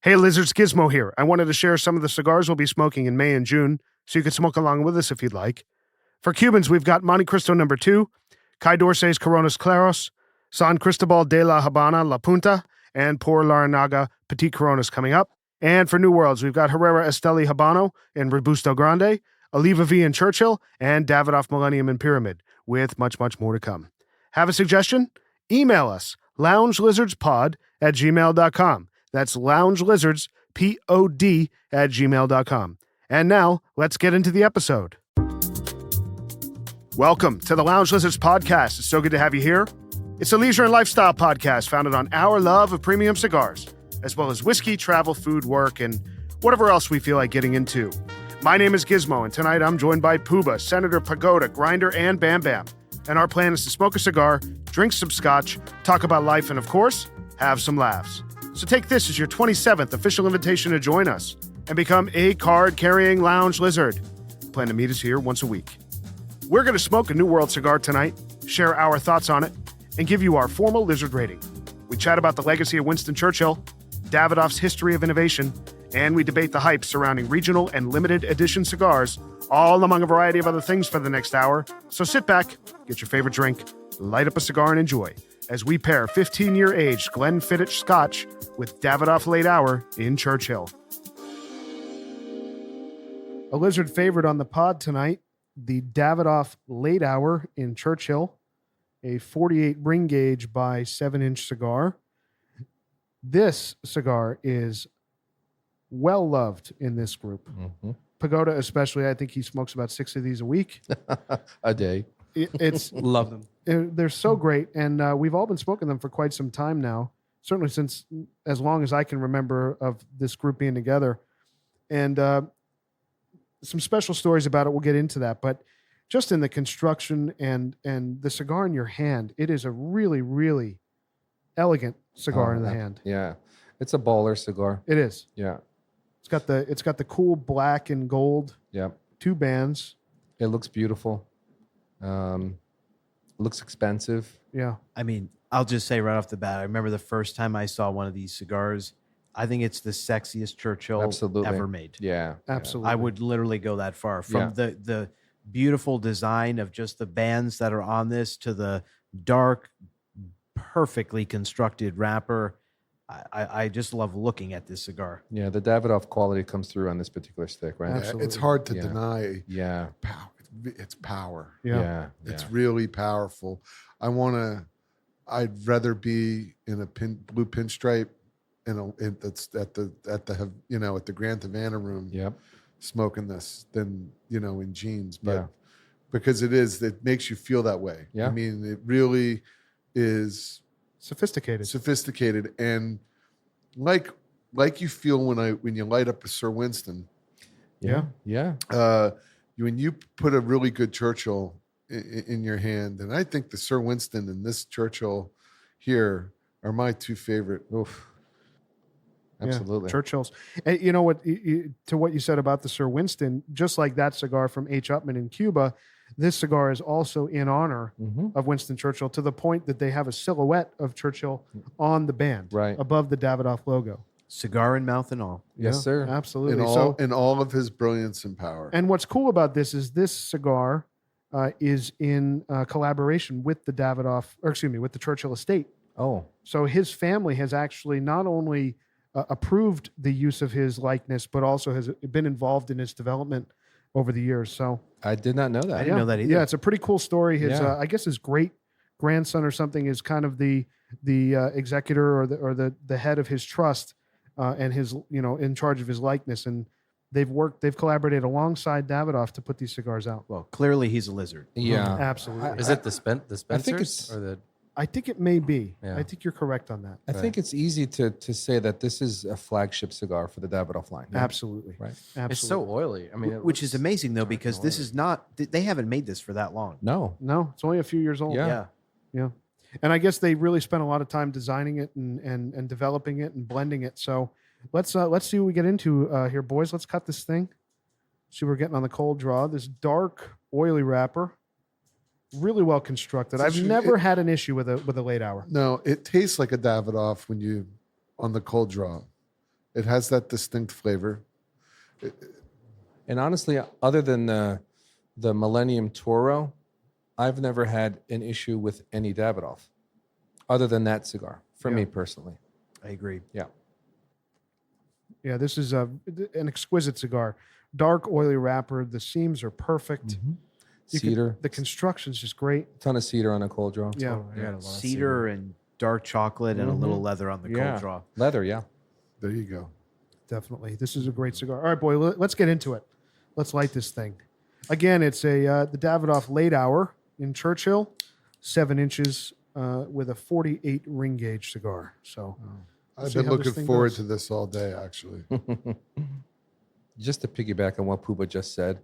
Hey, Lizards, Gizmo here. I wanted to share some of the cigars we'll be smoking in May and June, so you can smoke along with us if you'd like. For Cubans, we've got Monte Cristo No. 2, Cai Dorsey's Coronas Claros, San Cristobal de la Habana La Punta, and Por Laranaga Petit Coronas coming up. And for New Worlds, we've got Herrera Esteli Habano and Robusto Grande, Oliva V and Churchill, and Davidoff Millennium and Pyramid, with much, much more to come. Have a suggestion? Email us, loungelizardspod@gmail.com. That's loungelizardspod@gmail.com. And now, let's get into the episode. Welcome to the Lounge Lizards podcast. It's so good to have you here. It's a leisure and lifestyle podcast founded on our love of premium cigars, as well as whiskey, travel, food, work, and whatever else we feel like getting into. My name is Gizmo, and tonight I'm joined by Pooba, Senator Pagoda, Grinder, and Bam Bam. And our plan is to smoke a cigar, drink some scotch, talk about life, and of course, have some laughs. So take this as your 27th official invitation to join us and become a card-carrying lounge lizard. Plan to meet us here once a week. We're going to smoke a New World cigar tonight, share our thoughts on it, and give you our formal lizard rating. We chat about the legacy of Winston Churchill, Davidoff's history of innovation, and we debate the hype surrounding regional and limited edition cigars, all among a variety of other things for the next hour. So sit back, get your favorite drink, light up a cigar, and enjoy as we pair 15-year aged Glenfiddich Scotch with Davidoff Late Hour in Churchill. A lizard favorite on the pod tonight, the Davidoff Late Hour in Churchill, a 48 ring gauge by 7-inch cigar. This cigar is well loved in this group. Mm-hmm. Pagoda especially, I think he smokes about 6 of these a week. A day. It's love them. They're so great, and we've all been smoking them for quite some time now, certainly since as long as I can remember of this group being together. And some special stories about it, we'll get into that. But just in the construction and the cigar in your hand, it is a really, really elegant cigar in the hand. Yeah. It's a baller cigar. It is. Yeah. It's got the cool black and gold. Yeah. 2 bands. It looks beautiful. Looks expensive. Yeah. I mean, I'll just say right off the bat, I remember the first time I saw one of these cigars. I think it's the sexiest Churchill ever made. Yeah. Absolutely. I would literally go that far. From the beautiful design of just the bands that are on this to the dark, perfectly constructed wrapper. I just love looking at this cigar. Yeah, the Davidoff quality comes through on this particular stick, right? Absolutely. It's hard to deny. Yeah. It's power. Yeah. It's really powerful. I'd rather be in a blue pinstripe that's at the Grand Havana room smoking this than in jeans. But because it makes you feel that way. Yeah. I mean, it really is sophisticated and like you feel when you light up a Sir Winston. Yeah. When you put a really good Churchill in your hand, and I think the Sir Winston and this Churchill here are my 2 favorite. Oof. Absolutely. Yeah, Churchills. And you know what? To what you said about the Sir Winston, just like that cigar from H. Upman in Cuba, this cigar is also in honor of Winston Churchill, to the point that they have a silhouette of Churchill on the band, right above the Davidoff logo. Cigar in mouth and all. Yes, sir. Absolutely. In all of his brilliance and power. And what's cool about this is this cigar is in collaboration with the with the Churchill estate. Oh. So his family has actually not only approved the use of his likeness, but also has been involved in its development over the years. So I did not know that. I didn't know that either. Yeah, it's a pretty cool story. His, I guess his great grandson or something is kind of the executor or the head of his trust, and his in charge of his likeness. And they've collaborated alongside Davidoff to put these cigars out. Well, clearly he's a lizard. Yeah, absolutely. Is it the Spencers? I think it's, or the? I think it may be. Yeah. I think you're correct on that. I think it's easy to say that this is a flagship cigar for the Davidoff line. Absolutely. Right. Absolutely. It's so oily. I mean, Which is amazing though, because this is not. They haven't made this for that long. No. it's only a few years old. Yeah. Yeah. And I guess they really spent a lot of time designing it and developing it and blending it. So let's see what we get into here, boys. Let's cut this thing. See what we're getting on the cold draw. This dark, oily wrapper. Really well constructed. I've never had an issue with a late hour. No, it tastes like a Davidoff when you on the cold draw. It has that distinct flavor. And honestly, other than the Millennium Toro, I've never had an issue with any Davidoff, other than that cigar. For me personally, I agree. Yeah. Yeah, this is an exquisite cigar. Dark, oily wrapper. The seams are perfect. Cedar. The construction's just great. Ton of cedar on the cold draw. Yeah. I got a lot of Cedar and dark chocolate and a little leather on the cold draw. Leather, yeah. There you go. Definitely. This is a great cigar. All right, boy, let's get into it. Let's light this thing. Again, it's the Davidoff Late Hour in Churchill, 7 inches with a 48 ring gauge cigar. So I've been looking forward to this all day, actually. Just to piggyback on what Puba just said,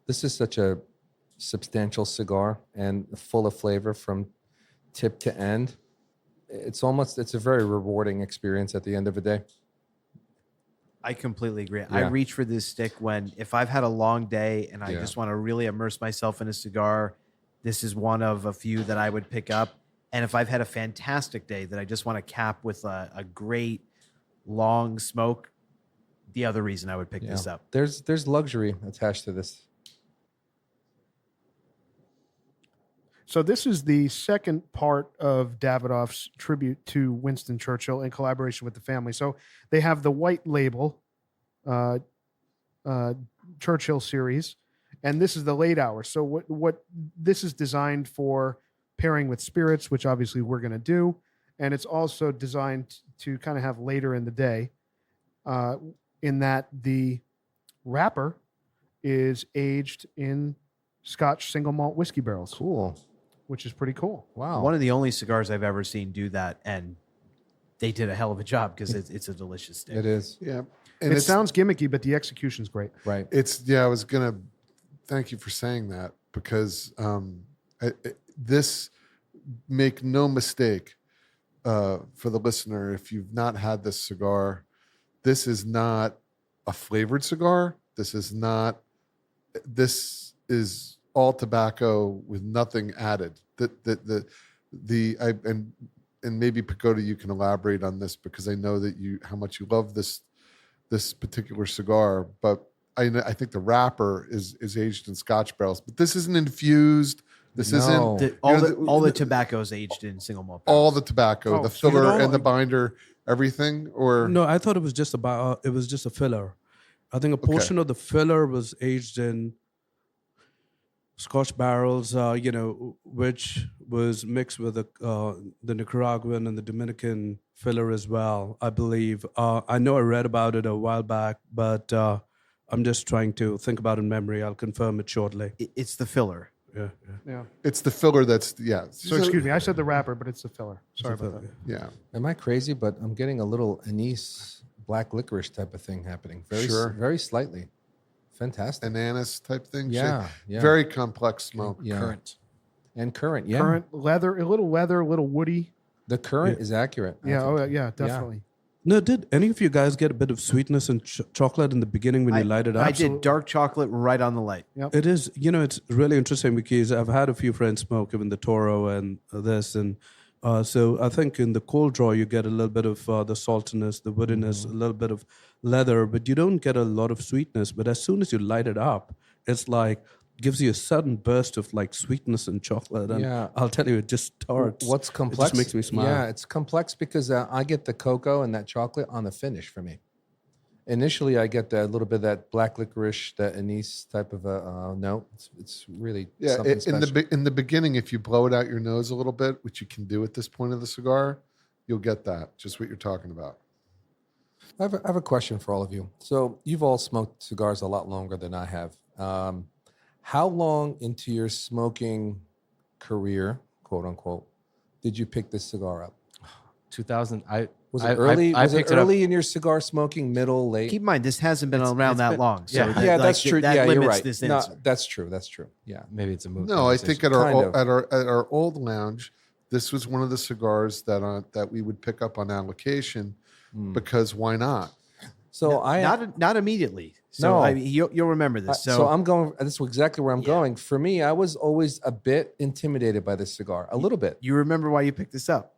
this is such a substantial cigar and full of flavor from tip to end. It's a very rewarding experience at the end of the day. I completely agree. I reach for this stick if I've had a long day and I just want to really immerse myself in a cigar, this is one of a few that I would pick up. And if I've had a fantastic day that I just want to cap with a great long smoke, the other reason I would pick this up. There's luxury attached to this. So this is the second part of Davidoff's tribute to Winston Churchill in collaboration with the family. So they have the white label Churchill series, and this is the Late Hour. So what this is designed for pairing with spirits, which obviously we're going to do, and it's also designed to kind of have later in the day, in that the wrapper is aged in Scotch single malt whiskey barrels. Cool. Which is pretty cool. Wow. One of the only cigars I've ever seen do that, and they did a hell of a job because it's a delicious stick. It is. Yeah. And it sounds gimmicky, but the execution's great. Right. I was going to thank you for saying that because this, make no mistake for the listener, if you've not had this cigar, this is not a flavored cigar. This is all tobacco with nothing added. And maybe Pagoda, you can elaborate on this because I know that how much you love this particular cigar. But I think the wrapper is aged in Scotch barrels, but this isn't infused. This isn't all the tobacco is aged in single malt barrels. All the tobacco, the filler and the binder, everything. Or no, I thought it was just a filler. I think a portion of the filler was aged in Scotch barrels, which was mixed with the Nicaraguan and the Dominican filler as well, I believe. I know I read about it a while back, but I'm just trying to think about it in memory. I'll confirm it shortly. It's the filler. Yeah. It's the filler that's, So excuse me, I said the wrapper, but it's the filler. Sorry about that. Yeah. Am I crazy? But I'm getting a little anise black licorice type of thing happening. Very slightly. Fantastic. Anise type thing. Yeah. Very complex smoke. Yeah. Current. Yeah. Current, leather, a little woody. The current is accurate. Yeah, definitely. No, did any of you guys get a bit of sweetness and chocolate in the beginning when you light it up? I did dark chocolate right on the light. Yep. It is, it's really interesting because I've had a few friends smoke, even the Toro and this. And so I think in the cold draw, you get a little bit of the saltiness, the woodiness, a little bit of leather, but you don't get a lot of sweetness. But as soon as you light it up, it's like, gives you a sudden burst of like sweetness and chocolate. And I'll tell you, it just starts. What's complex? It just makes me smile. Yeah, it's complex because I get the cocoa and that chocolate on the finish for me. Initially, I get a little bit of that black licorice, that anise type of a note. It's really something special. In the beginning, if you blow it out your nose a little bit, which you can do at this point of the cigar, you'll get that, just what you're talking about. I have a question for all of you. So you've all smoked cigars a lot longer than I have. How long into your smoking career, quote unquote, did you pick this cigar up? 2000. Was it early? Was it early in your cigar smoking? Middle, late? Keep in mind, this hasn't been around that long. So that's true. That you're limits right. this No, answer. that's true. Yeah. Maybe it's a move. No, I think at our old lounge, this was one of the cigars that we would pick up on allocation because why not? So not immediately. So you'll remember this. So I'm going. This is exactly where I'm going. For me, I was always a bit intimidated by this cigar, a little bit. You remember why you picked this up?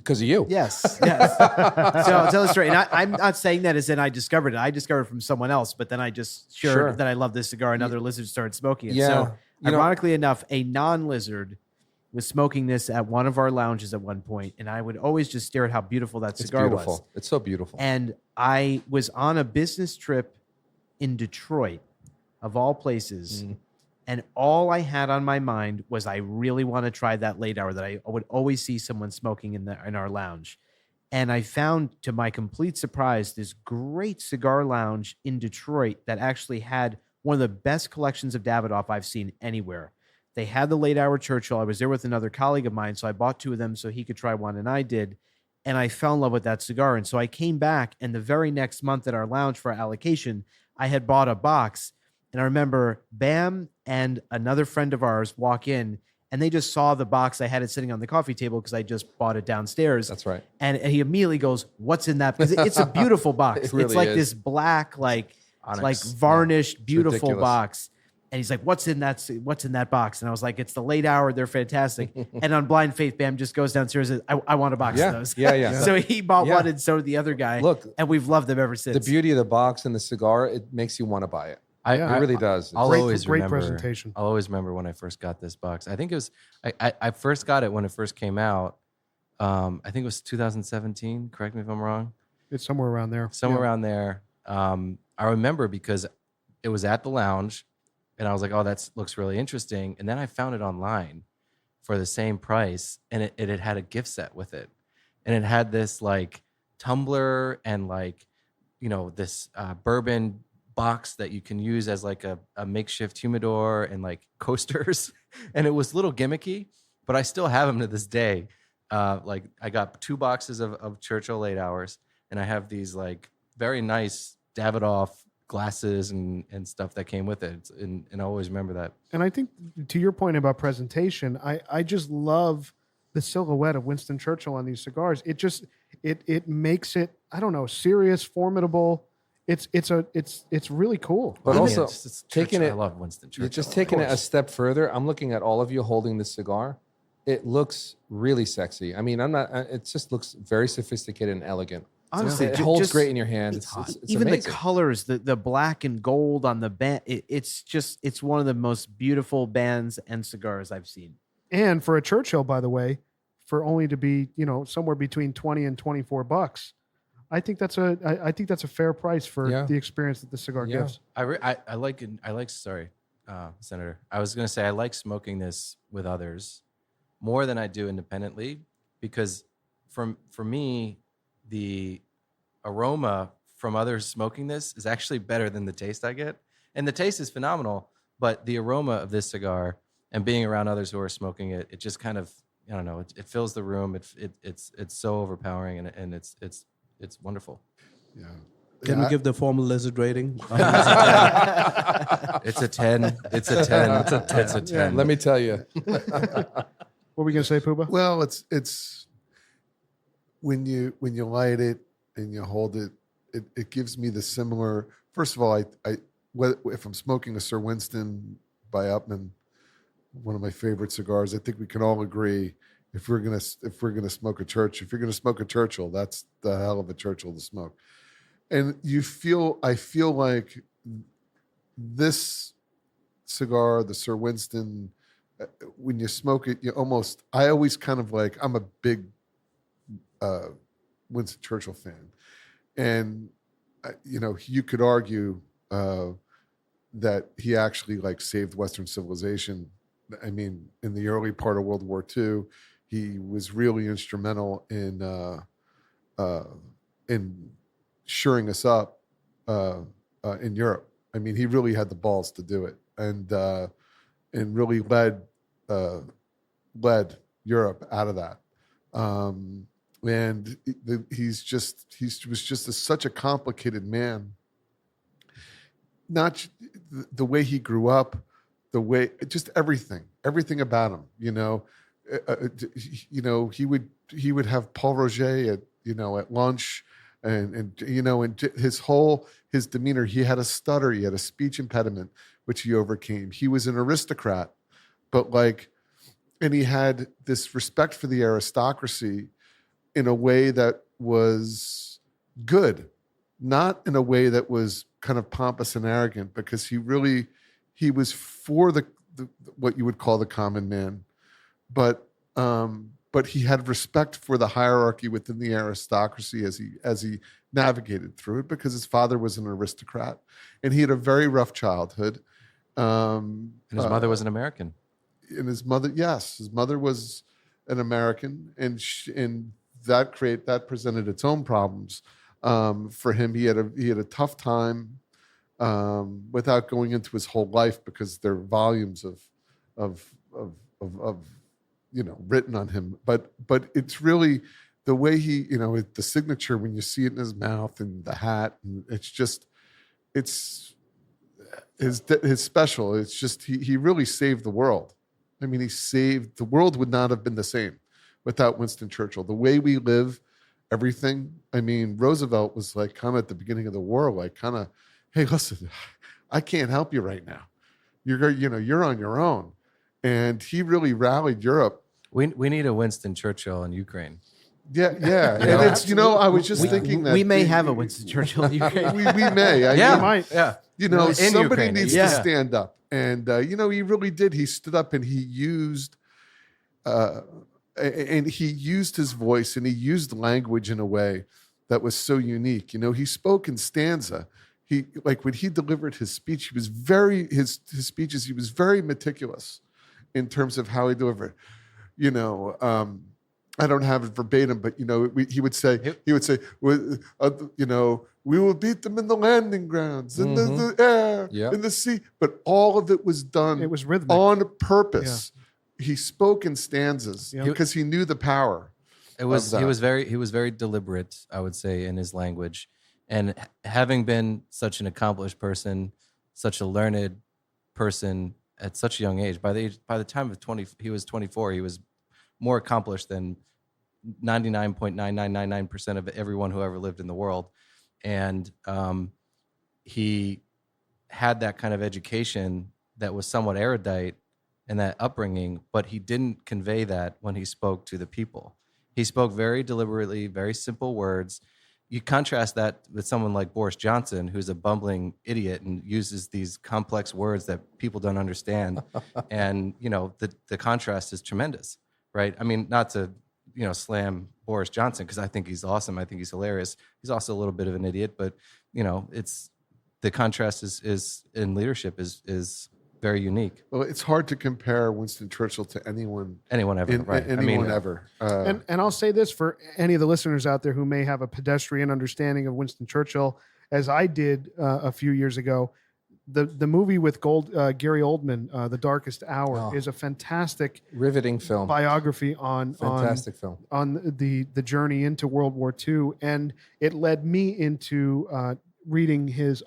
Because of you. Yes, yes. So I'll tell the story. And I'm not saying that as in I discovered it. I discovered it from someone else, but then I just shared that I love this cigar, and other lizards started smoking it. Yeah. So ironically enough, a non-lizard was smoking this at one of our lounges at one point, and I would always just stare at how beautiful that cigar was. It's so beautiful. And I was on a business trip in Detroit, of all places, and all I had on my mind was I really want to try that late hour that I would always see someone smoking in our lounge. And I found, to my complete surprise, this great cigar lounge in Detroit that actually had one of the best collections of Davidoff I've seen anywhere. They had the late hour Churchill. I was there with another colleague of mine, so I bought 2 of them so he could try one, and I did. And I fell in love with that cigar. And so I came back, and the very next month at our lounge for our allocation, I had bought a box. And I remember Bam and another friend of ours walk in, and they just saw the box. I had it sitting on the coffee table because I just bought it downstairs. That's right. And he immediately goes, "What's in that?" Because it's a beautiful box. It really it's like is. this black, like Onyx. like varnished, beautiful ridiculous. box. And he's like, "What's in that? What's in that box?" And I was like, "It's the late hour. They're fantastic." And on blind faith, Bam just goes downstairs and says, I want a box of those. Yeah. So he bought Yeah. one, and so did the other guy. Look, and we've loved them ever since. the beauty of the box and the cigar, it makes you want to buy it. I It really does. I'll Great- always great remember. presentation. I'll always remember when I first got this box. I think it was I first got it when it first came out. I think it was 2017. Correct me if I'm wrong. It's somewhere around there. Somewhere Yeah. around there. I remember because it was at the lounge, and I was like, "Oh, that looks really interesting." And then I found it online for the same price, and it had a gift set with it, and it had this like tumbler and like this bourbon box that you can use as like a makeshift humidor and like coasters. And it was a little gimmicky, but I still have them to this day. Like I got 2 boxes of Churchill late hours, and I have these like very nice Davidoff glasses and stuff that came with it. And I always remember that. And I think to your point about presentation, I just love the silhouette of Winston Churchill on these cigars. It just it makes it, I don't know, serious, formidable. It's really cool. But also it's taking Churchill. it, I love Winston Churchill. you're just taking it a step further. I'm looking at all of you holding this cigar. It looks really sexy. I mean, it just looks very sophisticated and elegant. Honestly, it holds great in your hand. It's even amazing. the colors, the black and gold on the band, it's one of the most beautiful bands and cigars I've seen. And for a Churchill, by the way, for only to be, somewhere between $20 and $24, I think that's a fair price for the experience that the cigar gives. I like sorry, Senator. I was going to say I like smoking this with others more than I do independently, because for me, the aroma from others smoking this is actually better than the taste I get. And the taste is phenomenal, but the aroma of this cigar and being around others who are smoking it, it just kind of, I don't know, it fills the room. It's so overpowering, and it's wonderful. Yeah. Can we give the formal lizard rating? It's a 10. It's a 10. It's a 10. Let me tell you. What were we gonna say, Puba? Well, it's when you light it and you hold it, it gives me the similar. First of all, if I'm smoking a Sir Winston by Upman, one of my favorite cigars, I think we can all agree if we're gonna smoke a Churchill, if you're gonna smoke a Churchill, that's the hell of a Churchill to smoke. And I feel like this cigar, the Sir Winston, when you smoke it, I always kind of like, I'm a big Winston Churchill fan. And, you could argue that he actually like saved Western civilization. I mean, in the early part of World War II, he was really instrumental in shoring us up in Europe. I mean, he really had the balls to do it, and really led Europe out of that. And he was just such a complicated man. Not the way he grew up, just everything about him. He would have Paul Roger at lunch, and his demeanor. He had a stutter. He had a speech impediment, which he overcame. He was an aristocrat, and he had this respect for the aristocracy, in a way that was good, not in a way that was kind of pompous and arrogant, because he was for the what you would call the common man, but he had respect for the hierarchy within the aristocracy as he navigated through it, because his father was an aristocrat and he had a very rough childhood. And his mother was an American. And his mother was an American, and that presented its own problems for him. He had a tough time without going into his whole life, because there are volumes of written on him. But it's really the way he, the signature, when you see it in his mouth and the hat, and it's his special. It's just he really saved the world. I mean, the world would not have been the same without Winston Churchill. The way we live, everything. I mean, Roosevelt was like kind of at the beginning of the war, like kind of, hey, listen, I can't help you right now. You're on your own. And he really rallied Europe. We need a Winston Churchill in Ukraine. Yeah. And it's, I was just thinking that we may have a Winston Churchill in Ukraine. we may. Yeah. Somebody Ukraine, needs to stand up. And, he really did. He stood up and he used his voice, and he used language in a way that was so unique. He spoke in stanza. When he delivered his speech, he was his speeches, he was very meticulous in terms of how he delivered. I don't have it verbatim, but he would say, we will beat them in the landing grounds, in the air, in the sea. But all of it was done. It was rhythmic on purpose. Yeah. He spoke in stanzas because he knew the power. He was very deliberate, I would say, in his language, and having been such an accomplished person, such a learned person at such a young age. By the time of 20, he was 24. He was more accomplished than 99.9999% of everyone who ever lived in the world. And he had that kind of education that was somewhat erudite and that upbringing, but he didn't convey that when he spoke to the people. He spoke very deliberately, very simple words. You contrast that with someone like Boris Johnson, who's a bumbling idiot and uses these complex words that people don't understand. And, the contrast is tremendous, right? I mean, not to, slam Boris Johnson, because I think he's awesome. I think he's hilarious. He's also a little bit of an idiot, but, it's the contrast is in leadership is very unique. Well, it's hard to compare Winston Churchill to anyone ever, right? Anyone ever. And I'll say this for any of the listeners out there who may have a pedestrian understanding of Winston Churchill, as I did a few years ago. The movie with Gary Oldman, The Darkest Hour, is a fantastic, riveting film, biography on the journey into World War II, and it led me into reading his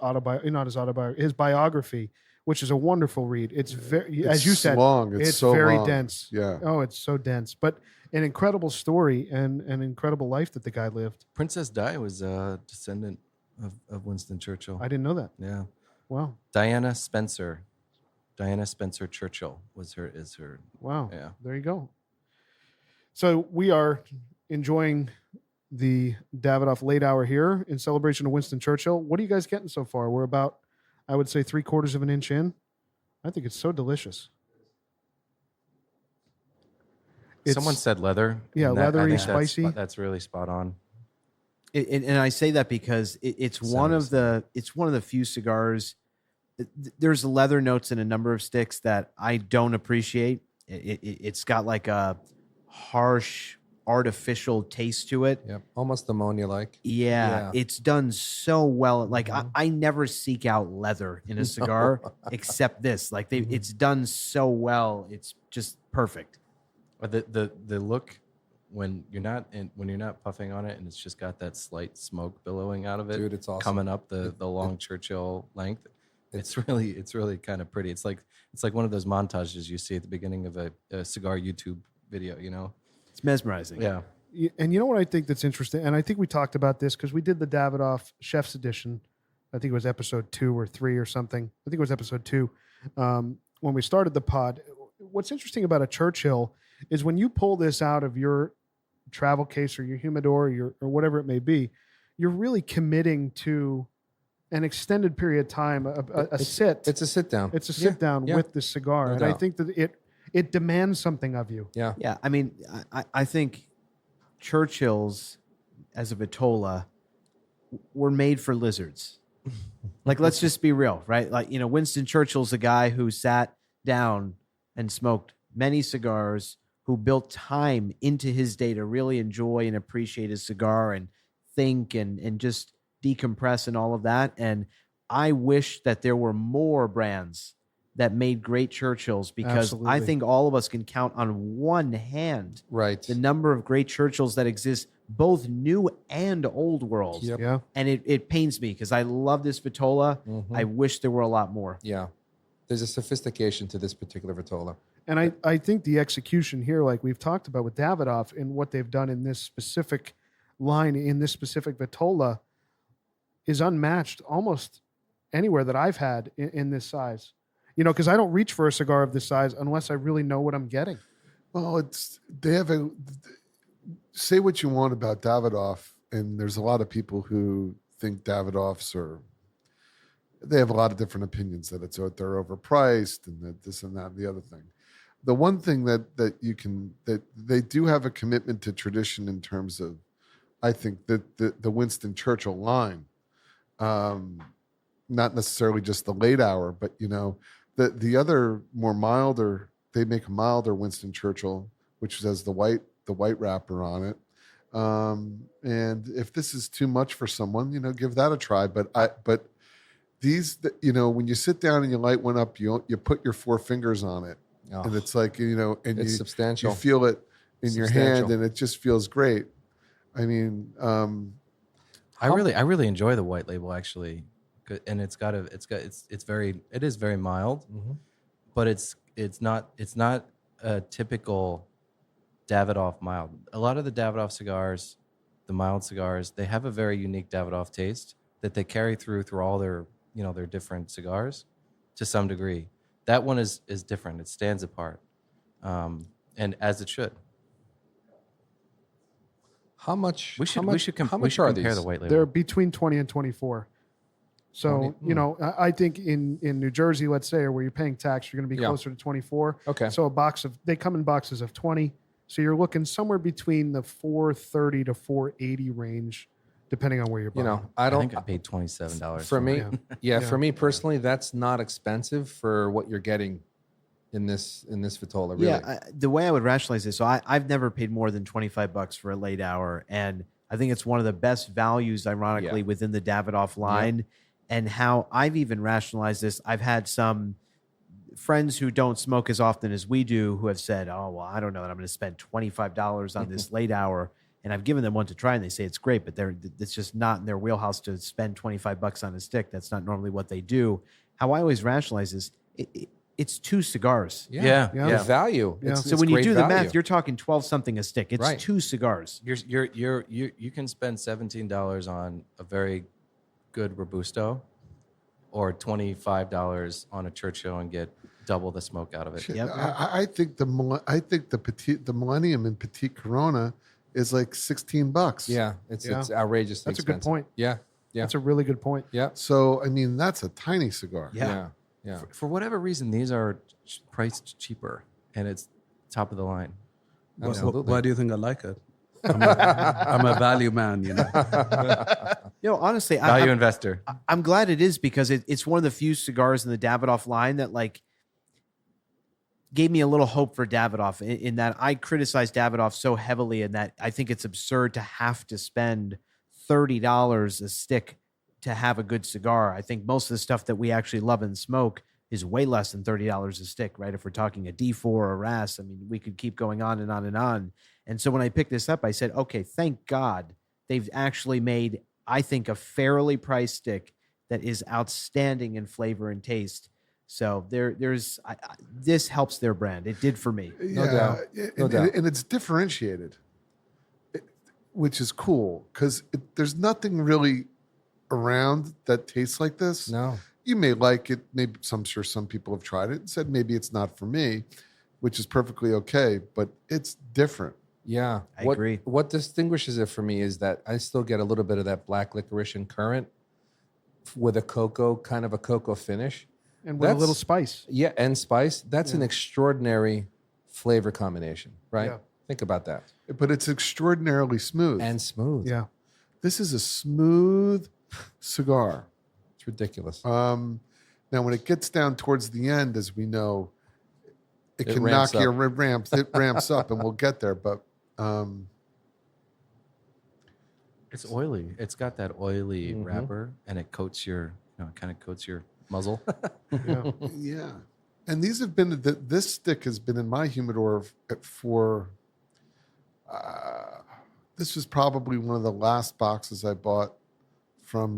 biography, which is a wonderful read. It's as you said, long. It's so very long. dense. Yeah. Oh, it's so dense, but an incredible story and an incredible life that the guy lived. Princess Di was a descendant of Winston Churchill. I didn't know that. Yeah. Wow. Diana Spencer Churchill is her. Wow. Yeah. There you go. So we are enjoying the Davidoff Late Hour here in celebration of Winston Churchill. What are you guys getting so far? We're about, I would say, 3/4 of an inch in. I think it's so delicious. Someone said leather. Yeah, leathery, spicy. That's really spot on. And I say that because it's one of the few cigars. There's leather notes in a number of sticks that I don't appreciate. It's got like a harsh, artificial taste to it. Yeah, almost ammonia-like. Yeah, it's done so well. Like I never seek out leather in a cigar except this. Like it's done so well. It's just perfect. The look when you're not puffing on it and it's just got that slight smoke billowing out of it. Dude, it's awesome. Coming up the long Churchill length. It's really kind of pretty. It's like one of those montages you see at the beginning of a cigar YouTube video, It's mesmerizing. Yeah. And you know what I think that's interesting? And I think we talked about this because we did the Davidoff Chef's Edition. I think it was episode 2 or 3 or something. I think it was episode 2 when we started the pod. What's interesting about a Churchill is when you pull this out of your travel case or your humidor or whatever it may be, you're really committing to an extended period of time, sit. It's a sit down. It's a sit down with the cigar. No and I doubt. think that it demands something of you. Yeah. Yeah, I mean, I think Churchill's as a Vitola were made for lizards. Like, let's just be real, right? Like, Winston Churchill's a guy who sat down and smoked many cigars, who built time into his day to really enjoy and appreciate his cigar and think and just decompress and all of that. And I wish that there were more brands that made great Churchills, because Absolutely. I think all of us can count on one hand Right. the number of great Churchills that exist, both new and old world. Yep. Yeah. And it pains me because I love this Vitola. I wish there were a lot more. Yeah. There's a sophistication to this particular Vitola. And I think the execution here, like we've talked about with Davidoff and what they've done in this specific line, in this specific Vitola, is unmatched almost anywhere that I've had in this size. Because I don't reach for a cigar of this size unless I really know what I'm getting. Well, say what you want about Davidoff, and there's a lot of people who think Davidoffs they have a lot of different opinions that they're overpriced and that this and that and the other thing. The one thing that they do have a commitment to tradition in terms of, I think, that the Winston Churchill line, not necessarily just the late hour, but the other more milder, they make a milder Winston Churchill, which has the white wrapper on it. And if this is too much for someone, give that a try. But these, when you sit down and you light one up, you put your 4 fingers on it, and it's like, and It's substantial. you feel it in your hand, Substantial. and it just feels great. I mean, I really enjoy the white label, actually, and it is very mild, but it's not a typical Davidoff mild. A lot of the Davidoff cigars, the mild cigars, they have a very unique Davidoff taste that they carry through all their their different cigars to some degree. That one is different. It stands apart, and as it should. How much? We should how much compare are these? the white label. They're between 20 and 24. So, 20, I think in New Jersey, let's say, or where you're paying tax, you're going to be Yeah. closer to 24. Okay. So they come in boxes of 20. So you're looking somewhere between the 430 to 480 range, depending on where you're buying. I I don't. think I paid $27 For me, Yeah. for me personally, that's not expensive for what you're getting in this Vitola. Really. Yeah, the way I would rationalize this, so I've never paid more than $25 for a late hour, and I think it's one of the best values, ironically, within the Davidoff line. And how I've even rationalized this, I've had some friends who don't smoke as often as we do who have said, "Oh, well, I don't know that I'm going to spend $25 on this late hour." And I've given them one to try, and they say it's great, but it's just not in their wheelhouse to spend $25 on a stick. That's not normally what they do. How I always rationalize is it's 2 cigars. Yeah. The value. Yeah. So when you do the math, you're talking 12 something a stick. It's Right. 2 cigars. You can spend $17 on a very good Robusto, or $25 on a Churchill and get double the smoke out of it. shit, Yep. I think the Millennium in Petite Corona is like $16. Yeah, it's Yeah. it's outrageously That's a good expensive. point. Yeah. That's a really good point. Yeah. So I mean, that's a tiny cigar. Yeah. Yeah. For whatever reason, these are priced cheaper, and it's top of the line. Absolutely. Why do you think I like it? I'm a value man, Honestly, Value investor. I'm glad it is, because it's one of the few cigars in the Davidoff line that gave me a little hope for Davidoff, in that I criticize Davidoff so heavily, in that I think it's absurd to have to spend $30 a stick to have a good cigar. I think most of the stuff that we actually love and smoke is way less than $30 a stick, right? If we're talking a D4 or a RAS, I mean, we could keep going on and on and on. And so when I picked this up, I said, okay, thank God they've actually made, I think, a fairly priced stick that is outstanding in flavor and taste. So this helps their brand. It did for me. No doubt. No doubt. And it's differentiated, which is cool, because there's nothing really around that tastes like this. No. You may like it. Maybe I'm sure some people have tried it and said maybe it's not for me, which is perfectly okay. But it's different. Yeah. I agree. What distinguishes it for me is that I still get a little bit of that black licorice and currant with a kind of a cocoa finish. And with a little spice. Yeah, and spice. That's an extraordinary flavor combination, right? Yeah. Think about that. But it's extraordinarily smooth. And smooth. Yeah. This is a smooth cigar. It's ridiculous. Now, when it gets down towards the end, as we know, it can ramps knock you. up. It ramps up, and we'll get there. But It's oily. It's got that oily wrapper, and it coats your, it kind of coats your muzzle. Yeah. yeah, and these have been this stick has been in my humidor for. This was probably one of the last boxes I bought from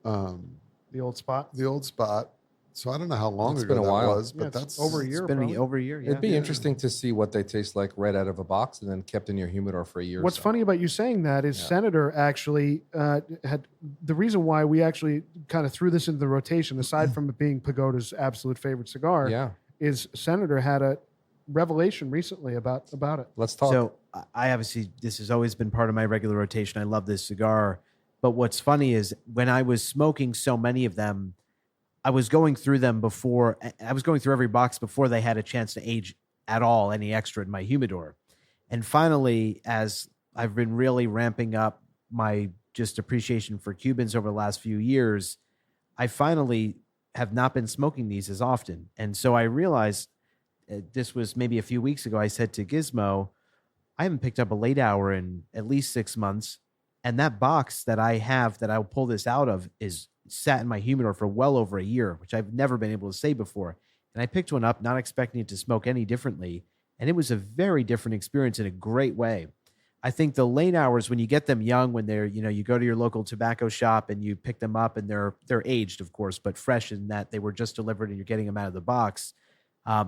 The old spot. the old spot. So I don't know how long It's ago been a that while. was, but Yeah, it's that's over a year. It's been probably. over a year. Yeah. It'd be interesting to see what they taste like right out of a box and then kept in your humidor for a year. What's or so. funny about you saying that is Senator actually had the reason why we actually kind of threw this into the rotation, aside from it being Pagoda's absolute favorite cigar, Yeah. is Senator had a revelation recently about it. Let's talk. So I obviously, this has always been part of my regular rotation. I love this cigar. But what's funny is when I was smoking so many of them, I was going through them before. I was going through every box before they had a chance to age at all, any extra in my humidor. And finally, as I've been really ramping up my just appreciation for Cubans over the last few years, I finally have not been smoking these as often. And so I realized, this was maybe a few weeks ago, I said to Gizmo, I haven't picked up a late hour in at least 6 months. And that box that I have that I'll pull this out of is sat in my humidor for well over a year, which I've never been able to say before. And I picked one up, not expecting it to smoke any differently. And it was a very different experience in a great way. I think the late hours, when you get them young, when they're, you go to your local tobacco shop and you pick them up and they're aged, of course, but fresh in that they were just delivered and you're getting them out of the box.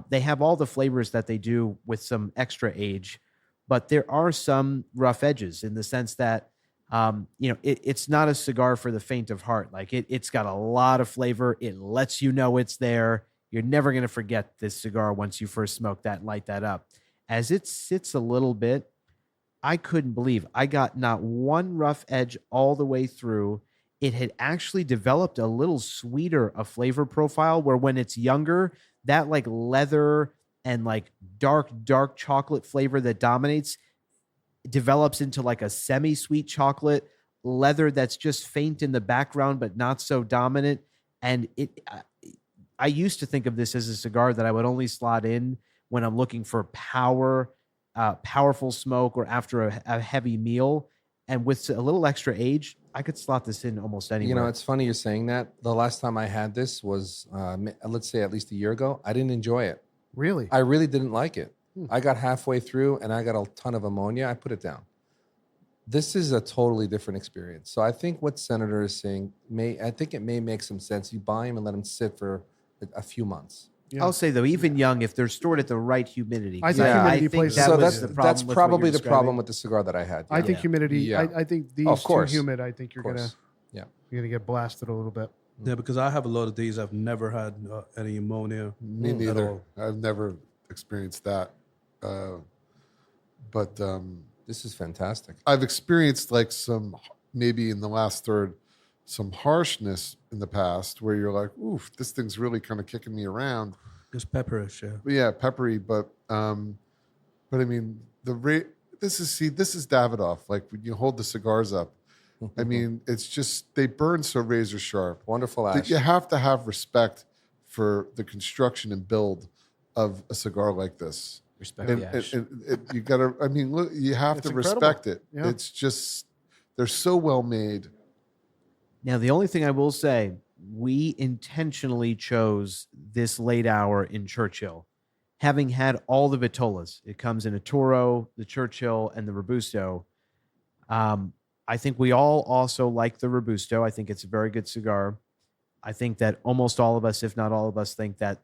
They have all the flavors that they do with some extra age, but there are some rough edges in the sense that, it's not a cigar for the faint of heart. Like it's got a lot of flavor. It lets you know it's there. You're never going to forget this cigar once you first smoke that and light that up. As it sits a little bit, I couldn't believe I got not one rough edge all the way through. It had actually developed a little sweeter a flavor profile where when it's younger, that like leather and like dark chocolate flavor that dominates develops into like a semi-sweet chocolate leather that's just faint in the background but not so dominant. And I used to think of this as a cigar that I would only slot in when I'm looking for powerful smoke or after a heavy meal. And with a little extra age, I could slot this in almost anywhere. It's funny you're saying that. The last time I had this was, let's say at least a year ago. I didn't enjoy it. Really? I really didn't like it. I got halfway through and I got a ton of ammonia. I put it down. This is a totally different experience. So I think what Senator is saying it may make some sense. You buy them and let them sit for a few months. Yeah. I'll say though, even young, if they're stored at the right humidity, I think humidity plays- that So was that's the problem with what probably you're the problem describing. with the cigar that I had. I think Yeah. humidity. Yeah. I think these Of course. too humid. I think you're Of gonna course. you're gonna get blasted a little bit. Yeah, because I have a lot of these. I've never had any ammonia. me at neither. all. I've never experienced that. But This is fantastic. I've experienced like maybe in the last third, some harshness in the past where you're like, oof, this thing's really kind of kicking me around. It's pepperish, yeah. But yeah, peppery, but I mean this is Davidoff. Like when you hold the cigars up, I mean, it's just they burn so razor sharp. Wonderful That ash. you have to have respect for the construction and build of a cigar like this. Respect And, the ash. and you gotta, I mean, look, you have It's to incredible. respect it. Yeah. It's just, they're so well made. Now, the only thing I will say, we intentionally chose this late hour in Churchill, having had all the Vitolas. It comes in a Toro, the Churchill, and the Robusto. I think we all also like the Robusto. I think it's a very good cigar. I think that almost all of us, if not all of us, think that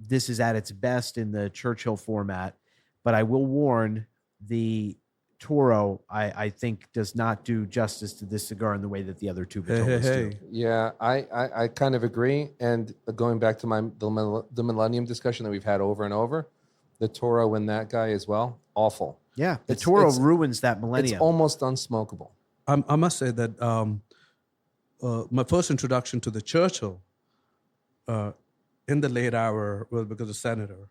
this is at its best in the Churchill format. But I will warn, the Toro, I think, does not do justice to this cigar in the way that the other two Vitolas do. Yeah, I kind of agree. And going back to the Millennium discussion that we've had over and over, the Toro in that guy as well. Awful. Yeah, the It's- Toro it's- ruins that Millennium. It's almost unsmokable. I must say that my first introduction to the Churchill in the late hour was because of Senator.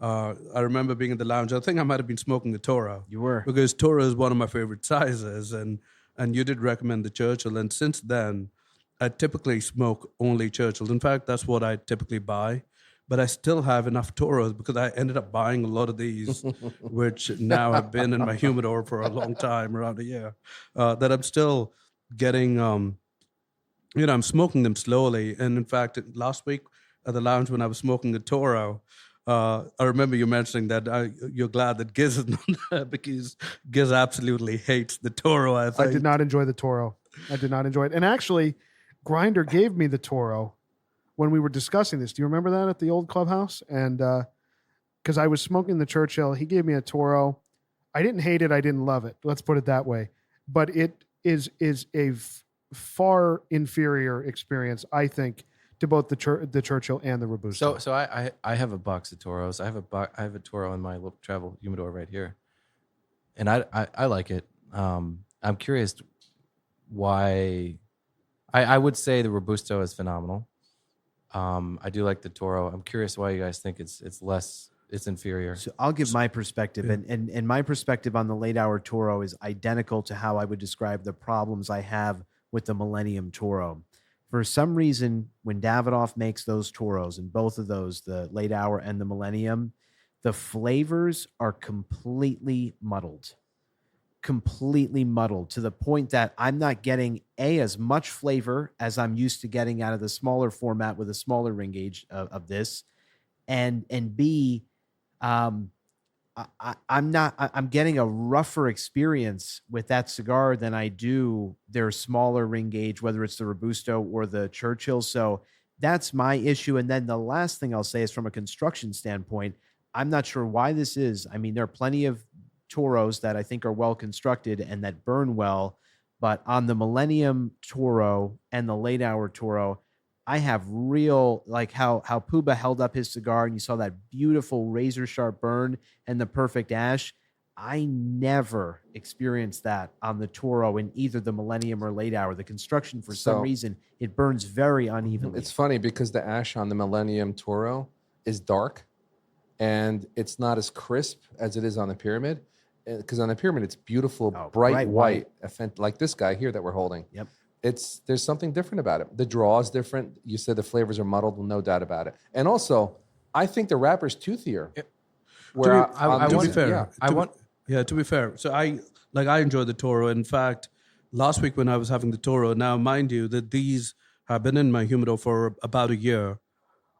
I remember being in the lounge. I think I might have been smoking the Toro. You were. Because Toro is one of my favorite sizes, and you did recommend the Churchill. And since then, I typically smoke only Churchills. In fact, that's what I typically buy. But I still have enough Toros because I ended up buying a lot of these, which now have been in my humidor for a long time, around a year, that I'm still getting, I'm smoking them slowly. And in fact, last week at the lounge when I was smoking the Toro, I remember you mentioning that you're glad that Giz is not there because Giz absolutely hates the Toro, I think. I did not enjoy the Toro. I did not enjoy it. And actually, Grinder gave me the Toro when we were discussing this. Do you remember that at the old clubhouse? And because I was smoking the Churchill, he gave me a Toro. I didn't hate it. I didn't love it. Let's put it that way. But it is a far inferior experience, I think, to both the Churchill and the Robusto. So I have a box of Toros. I have a Toro in my little travel humidor right here, and I like it. I'm curious why. I would say the Robusto is phenomenal. I do like the Toro. I'm curious why you guys think it's inferior. So I'll give my perspective, and my perspective on the late hour Toro is identical to how I would describe the problems I have with the Millennium Toro. For some reason, when Davidoff makes those Toros, and both of those, the late hour and the Millennium, the flavors are completely muddled to the point that I'm not getting as much flavor as I'm used to getting out of the smaller format with a smaller ring gauge of this, and B, I'm getting a rougher experience with that cigar than I do their smaller ring gauge, whether it's the Robusto or the Churchill. So that's my issue. And then the last thing I'll say is from a construction standpoint, I'm not sure why this is. I mean, there are plenty of Toros that I think are well constructed and that burn well, but on the Millennium Toro and the late hour Toro, I have real, like how Puba held up his cigar and you saw that beautiful razor sharp burn and the perfect ash. I never experienced that on the Toro in either the Millennium or late hour. The construction, for some reason, it burns very unevenly. It's funny because the ash on the Millennium Toro is dark and it's not as crisp as it is on the Pyramid. Because on the Pyramid, it's beautiful, bright white, like this guy here that we're holding. Yep. There's something different about it. The draw is different. You said the flavors are muddled, no doubt about it. And also, I think the wrapper's toothier. To be fair, so I enjoy the Toro. In fact, last week when I was having the Toro, now mind you that these have been in my humidor for about a year.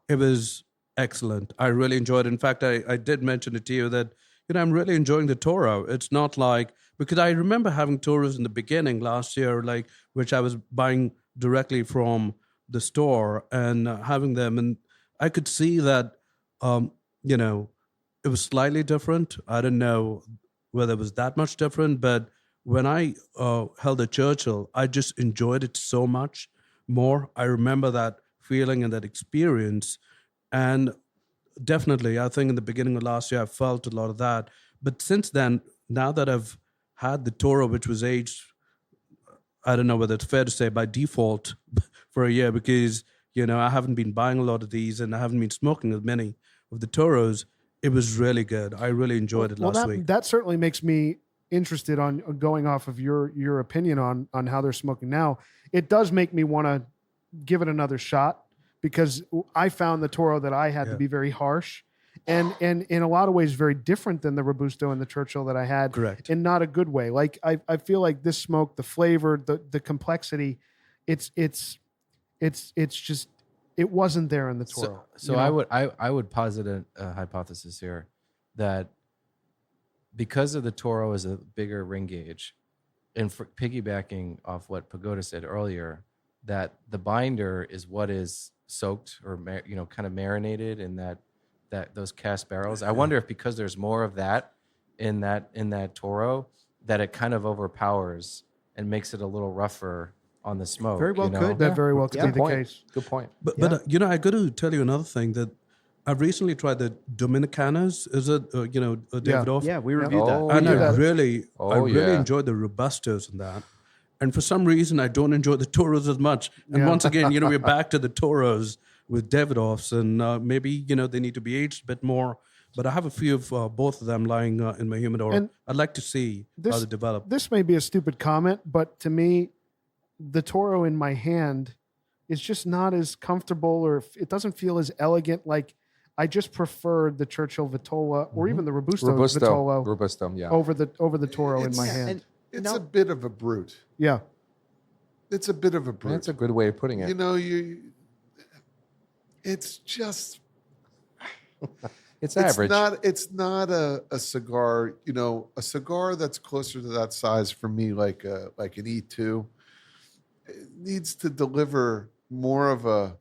It was excellent. I really enjoyed it. In fact, I did mention it to you that I'm really enjoying the Toro. It's not like, because I remember having Toros in the beginning last year, which I was buying directly from the store and having them. And I could see that, it was slightly different. I don't know whether it was that much different, but when I held a Churchill, I just enjoyed it so much more. I remember that feeling and that experience. And definitely, I think in the beginning of last year, I felt a lot of that. But since then, now that I've had the Toro, which was aged, I don't know whether it's fair to say by default for a year, because, I haven't been buying a lot of these and I haven't been smoking as many of the Toros. It was really good. I really enjoyed it last week. That certainly makes me interested on going off of your opinion on how they're smoking now. It does make me want to give it another shot, because I found the Toro that I had to be very harsh and in a lot of ways very different than the Robusto and the Churchill that I had. Correct. In not a good way. Like I feel like this smoke, the flavor, the complexity, it's just, it wasn't there in the Toro. So I would posit a hypothesis here that because of the Toro is a bigger ring gauge, and for piggybacking off what Pagoda said earlier, that the binder is what is soaked or kind of marinated in that those cast barrels. I wonder if because there's more of that in that Toro, that it kind of overpowers and makes it a little rougher on the smoke. Very well could. That very well could be the case. Good point. But I got to tell you another thing, that I've recently tried the Dominicanas. Is it Davidoff? Yeah, we reviewed that. And yeah. I really yeah. enjoyed the Robustos in that. And for some reason, I don't enjoy the Toros as much. And Yeah. once again, we're back to the Toros with Davidoffs, and maybe they need to be aged a bit more. But I have a few of both of them lying in my humidor. And I'd like to see how they develop. This may be a stupid comment, but to me, the Toro in my hand is just not as comfortable, or it doesn't feel as elegant. Like, I just preferred the Churchill Vitola or even the Robusto Vitola Robusto, yeah. over the Toro in my hand. And It's a bit of a brute. Yeah. It's a bit of a brute. That's a good way of putting it. It's just It's average. It's not a cigar. A cigar that's closer to that size for me, like an E2, it needs to deliver more of a.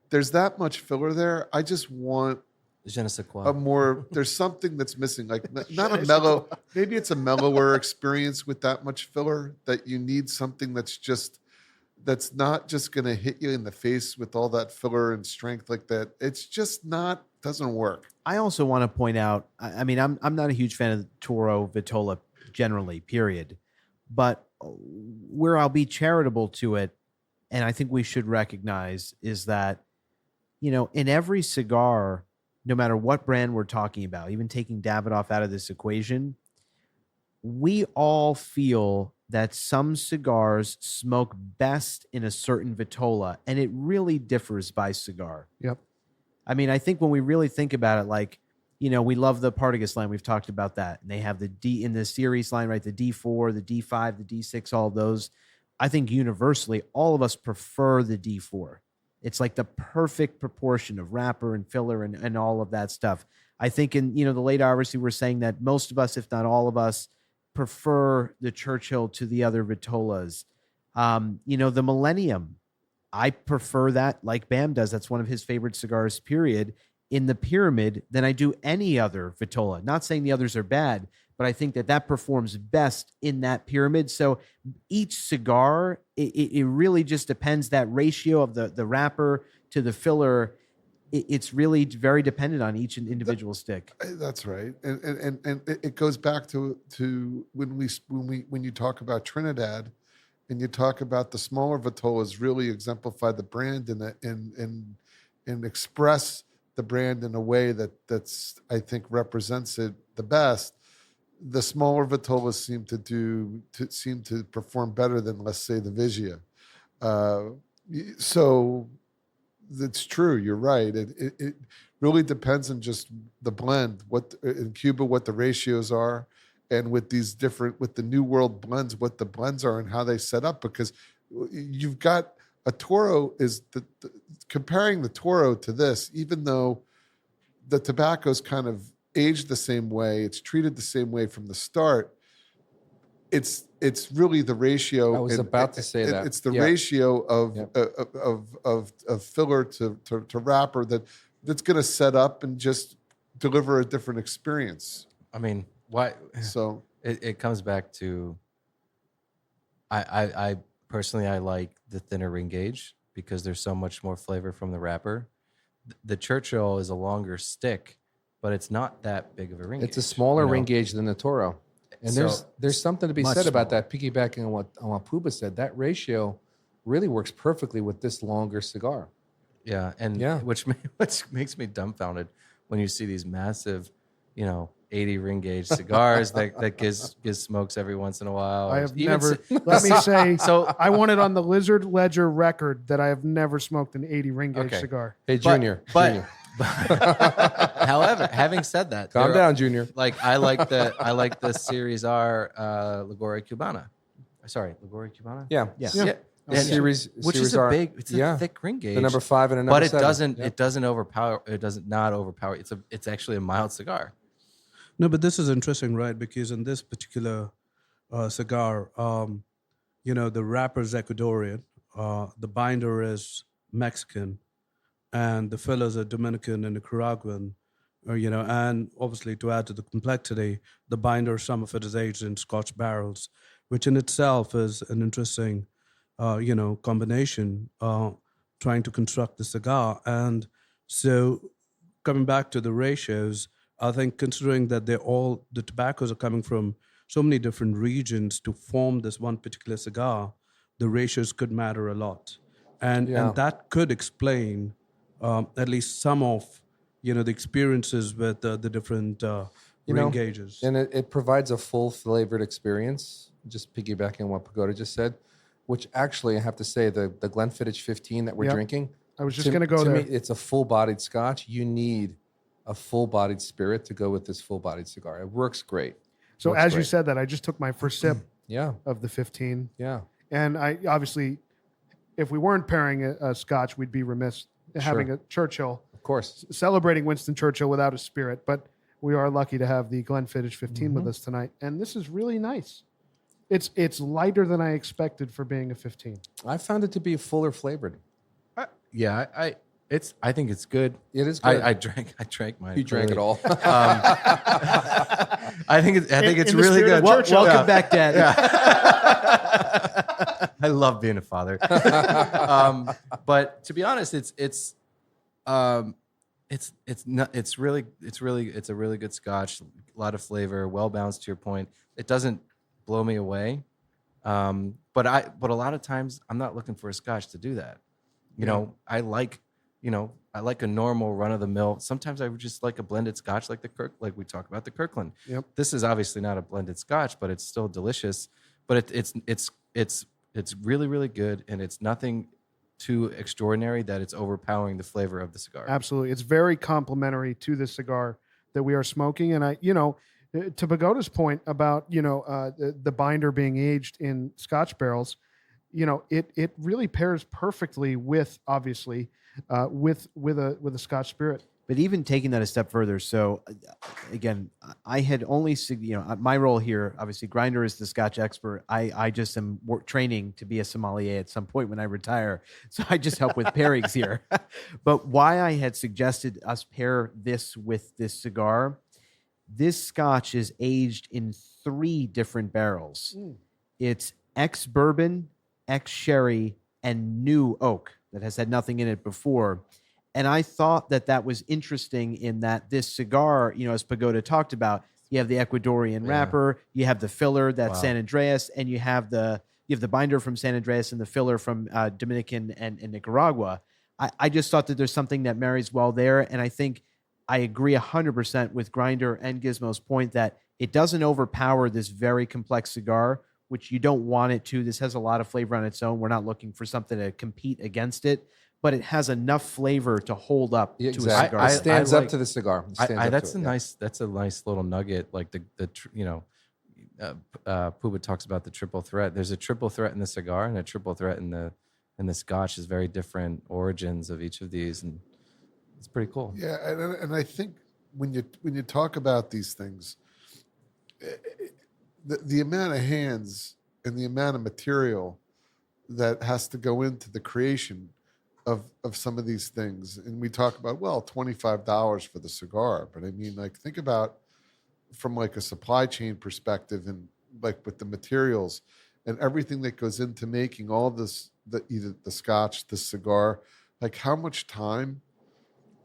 There's that much filler there. I just want Je ne sais quoi. a more. There's something that's missing. Like not a mellow. Maybe it's a mellower experience with that much filler. That you need something that's not just going to hit you in the face with all that filler and strength like that. It's just doesn't work. I also want to point out, I mean, I'm not a huge fan of the Toro Vitola generally, period. But where I'll be charitable to it, and I think we should recognize, is that, in every cigar, no matter what brand we're talking about, even taking Davidoff out of this equation, we all feel that some cigars smoke best in a certain Vitola, and it really differs by cigar. Yep. I mean, I think when we really think about it, like, we love the Partagas line. We've talked about that. And they have the D in the series line, right? The D4, the D5, the D6, all of those. I think universally, all of us prefer the D4. It's like the perfect proportion of wrapper and filler and all of that stuff. I think in, the late hours, we were saying that most of us, if not all of us, prefer the Churchill to the other Vitolas. The Millennium, I prefer that, like Bam does. That's one of his favorite cigars, period, in the pyramid than I do any other Vitola. Not saying the others are bad, but I think that performs best in that pyramid. So each cigar, it really just depends. That ratio of the wrapper to the filler, it's really very dependent on each individual stick. That's right, and it goes back to when you talk about Trinidad, and you talk about the smaller Vitolas really exemplify the brand and express the brand in a way that's I think represents it the best. The smaller Vitolas seem to perform better than, let's say, the Vigia. So that's true. You're right. It really depends on just the blend. What in Cuba, what the ratios are, and with the New World blends, what the blends are and how they set up. Because you've got a Toro is comparing the Toro to this, even though the tobacco's kind of aged the same way, it's treated the same way from the start. It's really the ratio. I was about to say that. It's the ratio of filler to wrapper that's going to set up and just deliver a different experience. I mean, why? So it comes back to. I personally like the thinner ring gauge because there's so much more flavor from the wrapper. The Churchill is a longer stick, but it's not that big of a ring gauge. It's a smaller ring gauge than the Toro. And So- there's something to be said about that, piggybacking on what Puba said. That ratio really works perfectly with this longer cigar. Yeah, and which makes me dumbfounded when you see these massive, 80 ring gauge cigars that gives smokes every once in a while. I have Even never. si- Let me say, So I want it on the Lizard Ledger record that I have never smoked an 80 ring gauge Okay. cigar. Hey, Junior. Junior. However, having said that, Calm down, Junior. Like I like the Series R Ligure Cubana. Sorry, Ligure Cubana. Yeah. Yes. Yeah. Yeah. The series, Which series is a R, big, it's a thick ring gauge. The number 5 and a number but it 7. doesn't Yeah. it doesn't overpower. It does not overpower. It's actually a mild cigar. No, but this is interesting, right? Because in this particular cigar, the wrapper is Ecuadorian, the binder is Mexican, and the fillers are Dominican and Nicaraguan, and obviously to add to the complexity, the binder, some of it is aged in Scotch barrels, which in itself is an interesting combination, trying to construct the cigar. And so, coming back to the ratios, I think considering that the tobaccos are coming from so many different regions to form this one particular cigar, the ratios could matter a lot, and that could explain at least some of the experiences with the different ring gauges. And it provides a full flavored experience. Just piggybacking on what Pagoda just said, which actually I have to say the Glenfiddich 15 that we're drinking. I was just going to go there. To me, it's a full-bodied Scotch. You need a full-bodied spirit to go with this full-bodied cigar. It works great. So as you said that, I just took my first sip of the 15. Yeah. And I obviously, if we weren't pairing a Scotch, we'd be remiss having a Churchill. Of course. Celebrating Winston Churchill without a spirit. But we are lucky to have the Glenfiddich 15 with us tonight. And this is really nice. It's lighter than I expected for being a 15. I found it to be fuller flavored. I think it's good. It is good. I drank mine. You drank it all. I think it's really good. Welcome back, Dad. I love being a father. But to be honest, it's a really good Scotch. A lot of flavor, well balanced. To your point, it doesn't blow me away. But a lot of times I'm not looking for a Scotch to do that. I like a normal run of the mill. Sometimes I would just like a blended Scotch, like like we talk about the Kirkland. Yep. This is obviously not a blended Scotch, but it's still delicious. But it's really, really good, and it's nothing too extraordinary that it's overpowering the flavor of the cigar. Absolutely. It's very complimentary to the cigar that we are smoking. And to Pagoda's point about, the binder being aged in Scotch barrels, it really pairs perfectly with, obviously, with a Scotch spirit. But even taking that a step further, so again, I had only, my role here, obviously, Grinder is the Scotch expert. I just am training to be a sommelier at some point when I retire. So I just help with pairings here. But why I had suggested us pair this with this cigar, this Scotch is aged in 3 different barrels. It's ex-bourbon, ex-sherry, and new oak that has had nothing in it before. And I thought that was interesting in that this cigar, as Pagoda talked about, you have the Ecuadorian wrapper, you have the filler that's San Andreas, and you have the binder from San Andreas and the filler from Dominican and Nicaragua. I just thought that there's something that marries well there. And I think I agree 100% with Grinder and Gizmo's point that it doesn't overpower this very complex cigar, which you don't want it to. This has a lot of flavor on its own. We're not looking for something to compete against it, but it has enough flavor to hold up to a cigar. It stands up to the cigar. That's a nice little nugget. Like Puba talks about the triple threat. There's a triple threat in the cigar and a triple threat in the Scotch. Is very different origins of each of these, and it's pretty cool. Yeah, and I think when you talk about these things, the amount of hands and the amount of material that has to go into the creation of some of these things. And we talk about, $25 for the cigar. But I mean, think about from a supply chain perspective and with the materials and everything that goes into making all this, either the Scotch, the cigar, how much time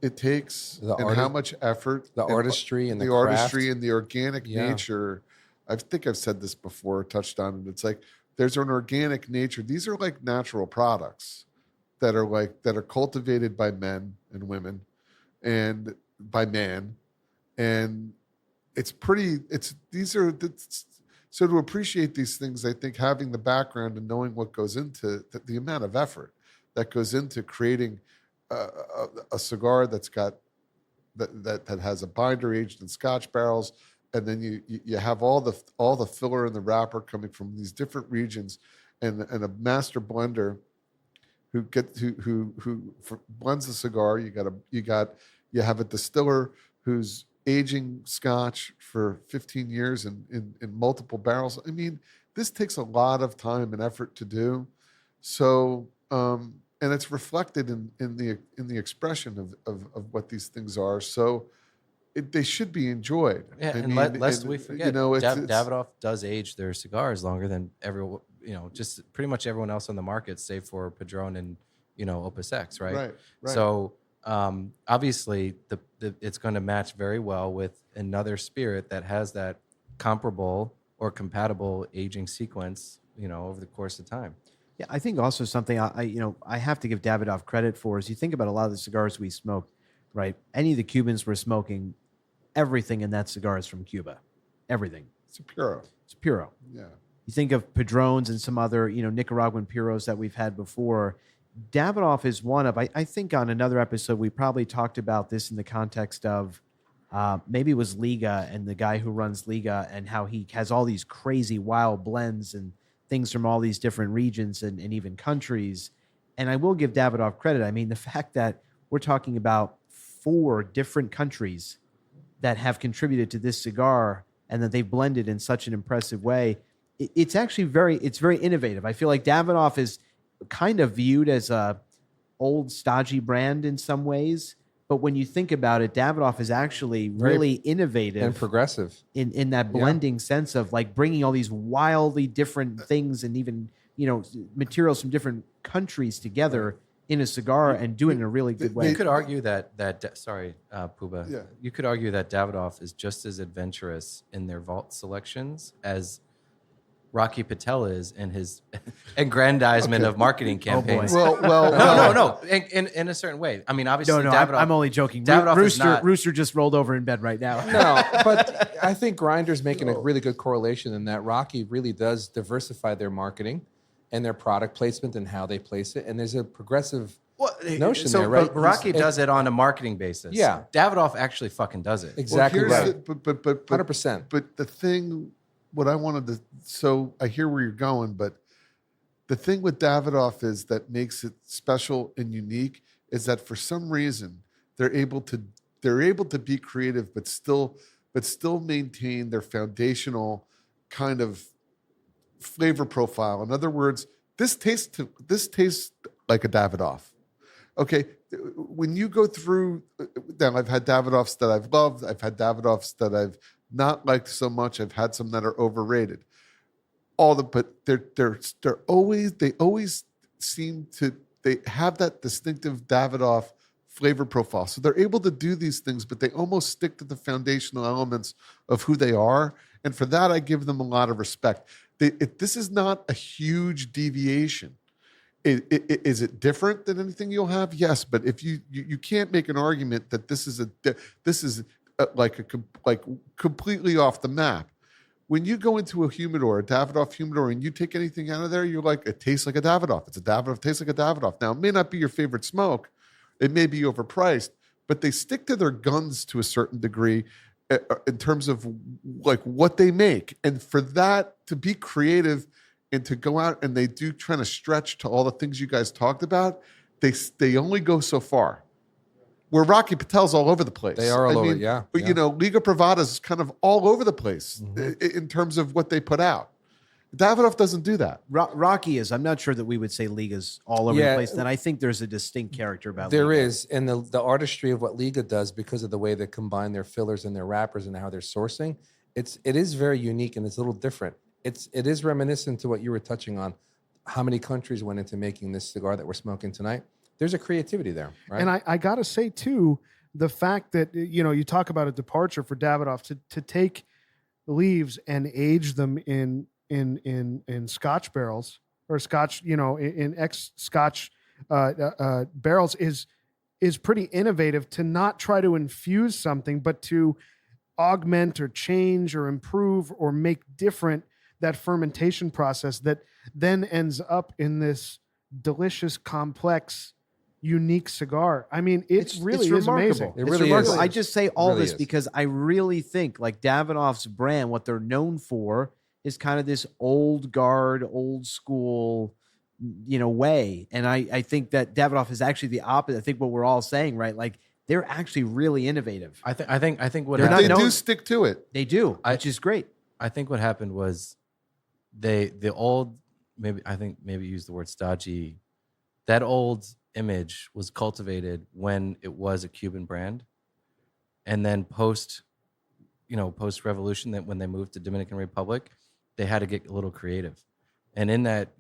it takes how much effort. The artistry and the artistry craft. and the organic nature. I think I've said this before, touched on it. It's there's an organic nature. These are natural products that are cultivated by men and women and by man. And so to appreciate these things, I think having the background and knowing what goes into the amount of effort that goes into creating a cigar that's got that has a binder aged in Scotch barrels, and then you have all the filler and the wrapper coming from these different regions, and a master blender who blends the cigar. You have a distiller who's aging Scotch for 15 years in multiple barrels. I mean, this takes a lot of time and effort to do. So, and it's reflected in the expression of what these things are. So, they should be enjoyed. Yeah, lest we forget, Davidoff does age their cigars longer than just pretty much everyone else on the market, save for Padron and Opus X, right? Right. So obviously, it's going to match very well with another spirit that has that comparable or compatible aging sequence, over the course of time. Yeah, I think also something I have to give Davidoff credit for is you think about a lot of the cigars we smoked, right? Any of the Cubans were smoking, everything in that cigar is from Cuba, everything. It's a Puro. It's Puro. Yeah. You think of Padrones and some other Nicaraguan Puros that we've had before. Davidoff is one of, I think on another episode we probably talked about this in the context of maybe it was Liga and the guy who runs Liga and how he has all these crazy wild blends and things from all these different regions and even countries. And I will give Davidoff credit. I mean, the fact that we're talking about 4 different countries that have contributed to this cigar and that they've blended in such an impressive way, it's actually very innovative. I feel like Davidoff is kind of viewed as a old stodgy brand in some ways. But when you think about it, Davidoff is actually really innovative and progressive in that blending sense of like bringing all these wildly different things and even, materials from different countries together in a cigar and doing it in a really good way. You could argue that sorry, Puba. Yeah. You could argue that Davidoff is just as adventurous in their vault selections as Rocky Patel is in his aggrandizement of marketing campaigns. No. In a certain way. I mean, obviously, No, Davidoff, I'm only joking. Davidoff is not. Rooster just rolled over in bed right now. No, but I think Grinder's making a really good correlation in that Rocky really does diversify their marketing and their product placement and how they place it. And there's a progressive notion there, right? But Rocky does it on a marketing basis. Yeah. Davidoff actually fucking does it. Exactly right. But 100%. But the thing, what I wanted to, so I hear where you're going, but the thing with Davidoff is that makes it special and unique is that for some reason they're able to be creative, but still maintain their foundational kind of flavor profile. In other words, this tastes like a Davidoff. Okay, when you go through, now I've had Davidoffs that I've loved. I've had Davidoffs that I've not liked so much. I've had some that are overrated. But they always seem to, they have that distinctive Davidoff flavor profile. So they're able to do these things, but they almost stick to the foundational elements of who they are. And for that, I give them a lot of respect. This is not a huge deviation. Is it different than anything you'll have? Yes, but if you can't make an argument that this is completely off the map. When you go into a Davidoff humidor, and you take anything out of there, you're like, it tastes like a Davidoff. It's a Davidoff, it tastes like a Davidoff. Now, it may not be your favorite smoke. It may be overpriced, but they stick to their guns to a certain degree in terms of like what they make. And for that to be creative and to go out and they do trying to stretch to all the things you guys talked about, they only go so far. Where Rocky Patel's all over the place. They are all over, yeah. But, Liga Privada is kind of all over the place in terms of what they put out. Davidoff doesn't do that. Rocky is. I'm not sure that we would say Liga's all over the place. Then I think there's a distinct character about There Liga. is. And the artistry of what Liga does because of the way they combine their fillers and their wrappers and how they're sourcing, it is very unique and it's a little different. It is reminiscent to what you were touching on. How many countries went into making this cigar that we're smoking tonight? There's a creativity there, right? And I got to say, too, the fact that, you talk about a departure for Davidoff to take leaves and age them in Scotch barrels or Scotch, in ex-Scotch barrels is pretty innovative to not try to infuse something, but to augment or change or improve or make different that fermentation process that then ends up in this delicious, complex, unique cigar. I mean, it really is amazing. It really is. I just say all really this is. because I really think like Davidoff's brand, what they're known for is kind of this old guard, old school, way. And I think that Davidoff is actually the opposite. I think what we're all saying, right? Like they're actually really innovative. I think what They're happened, not They known- do stick to it. They do, which is great. I think what happened was the old, maybe use the word stodgy, that old image was cultivated when it was a Cuban brand, and then post revolution, that when they moved to Dominican Republic, they had to get a little creative. And in that,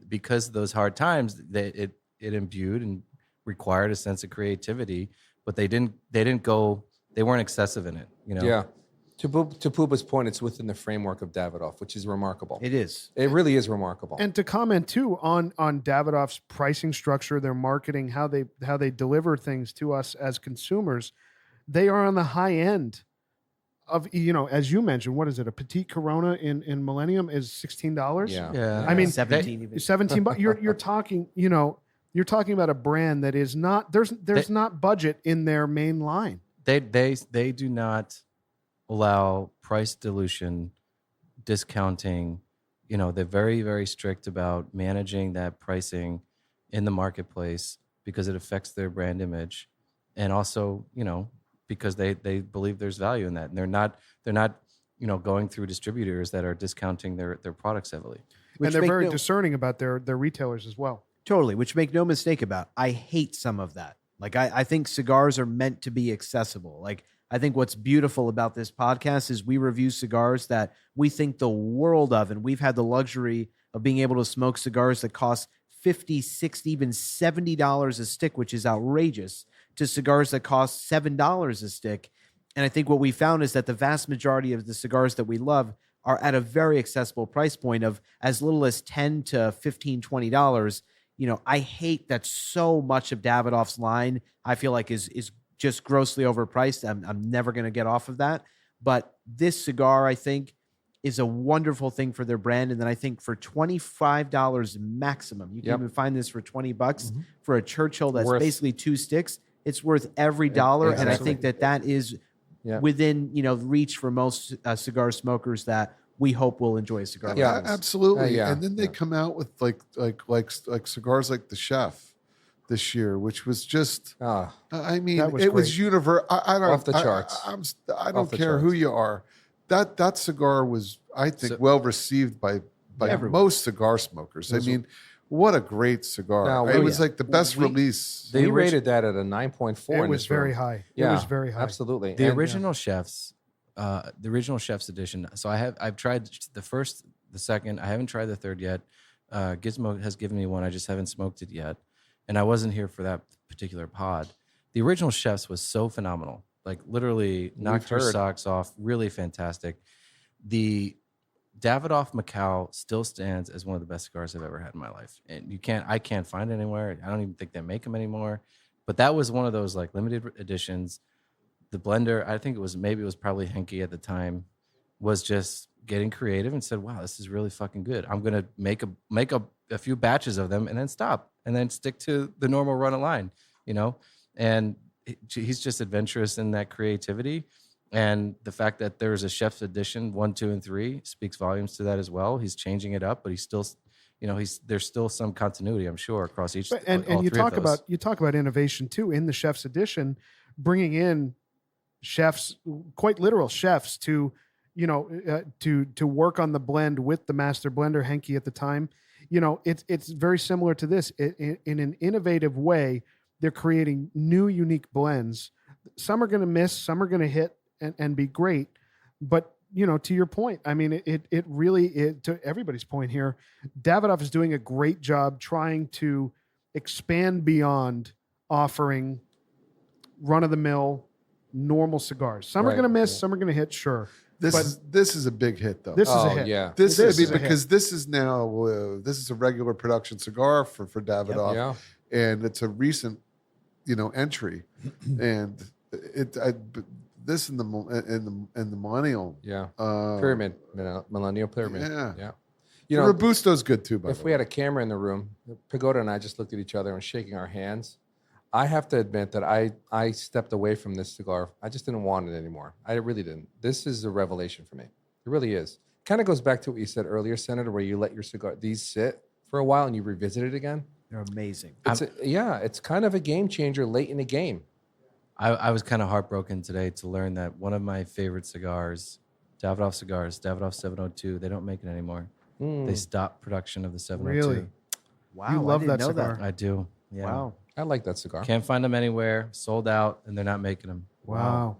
because of those hard times, it imbued and required a sense of creativity, but they weren't excessive in it, Yeah. To Puba's point, it's within the framework of Davidoff, which is remarkable. It is. It really is remarkable. And to comment too on Davidoff's pricing structure, their marketing, how they deliver things to us as consumers, they are on the high end of, as you mentioned, what is it? A petite Corona in Millennium is $16. Yeah. I mean, 17 even. $17. You're talking, you're talking about a brand that is not there's not budget in their main line. They do not allow price dilution, discounting. They're very, very strict about managing that pricing in the marketplace because it affects their brand image, and also because they believe there's value in that, and they're not going through distributors that are discounting their products heavily. And they're very discerning about their retailers as well. Totally, which make no mistake about. I hate some of that. Like I think cigars are meant to be accessible. Like I think what's beautiful about this podcast is we review cigars that we think the world of, and we've had the luxury of being able to smoke cigars that cost $50, $60, even $70 a stick, which is outrageous, to cigars that cost $7 a stick. And I think what we found is that the vast majority of the cigars that we love are at a very accessible price point of as little as $10 to $15, $20. I hate that so much of Davidoff's line, I feel like is just grossly overpriced. I'm never going to get off of that. But this cigar, I think, is a wonderful thing for their brand. And then I think for $25 maximum, you can even find this for $20 for a Churchill that's basically 2 sticks. It's worth every dollar. Exactly. And I think that is within, reach for most cigar smokers that we hope will enjoy a cigar. Yeah, like this. absolutely. And then they come out with like cigars like the Chef this year, which was just, I mean, it was universal. I don't Off the charts. I don't care who you are. That cigar was, I think, well received by most cigar smokers. I mean, what a great cigar! It was like the best release. They rated that at a 9.4. It was very high. Yeah, it was very high. Absolutely. The original Chef's edition. So I've tried the first, the second. I haven't tried the third yet. Gizmo has given me one. I just haven't smoked it yet, and I wasn't here for that particular pod. The original Chef's was so phenomenal. Like literally knocked your socks off. Really fantastic. The Davidoff Macau still stands as one of the best cigars I've ever had in my life. And I can't find it anywhere. I don't even think they make them anymore. But that was one of those like limited editions. The blender, I think it was probably Henke at the time, was just getting creative and said, wow, this is really fucking good. I'm going to make a few batches of them and then stop and then stick to the normal run of line, and he's just adventurous in that creativity. And the fact that there's a Chef's edition 1, 2, and 3 speaks volumes to that as well. He's changing it up, but he's still, there's still some continuity, I'm sure, across each. And you talk about innovation too in the Chef's edition, bringing in chefs, quite literal chefs, to work on the blend with the master blender Henke at the time. It's very similar to this. In an innovative way, they're creating new, unique blends. Some are going to miss, some are going to hit and be great. But, to your point, I mean, it really, to everybody's point here, Davidoff is doing a great job trying to expand beyond offering run-of-the-mill, normal cigars. Some are going to miss, some are going to hit, sure. This is a big hit, though. This is a hit. Yeah. This is because this is now this is a regular production cigar for Davidoff, and it's a recent, entry, and this in the millennial, pyramid, millennial pyramid, yeah. Robusto's good too. If we had a camera in the room, Pagoda and I just looked at each other and shaking our hands. I have to admit that I stepped away from this cigar. I just didn't want it anymore. I really didn't. This is a revelation for me. It really is. Kind of goes back to what you said earlier, Senator, where you let these sit for a while and you revisit it again. They're amazing. It's kind of a game changer late in the game. I was kind of heartbroken today to learn that one of my favorite cigars, Davidoff cigars, Davidoff 702, they don't make it anymore. They stopped production of the 702. Really? Wow. You love that know cigar. I do. Yeah. Wow. I like that cigar. Can't find them anywhere. Sold out, and they're not making them. Wow.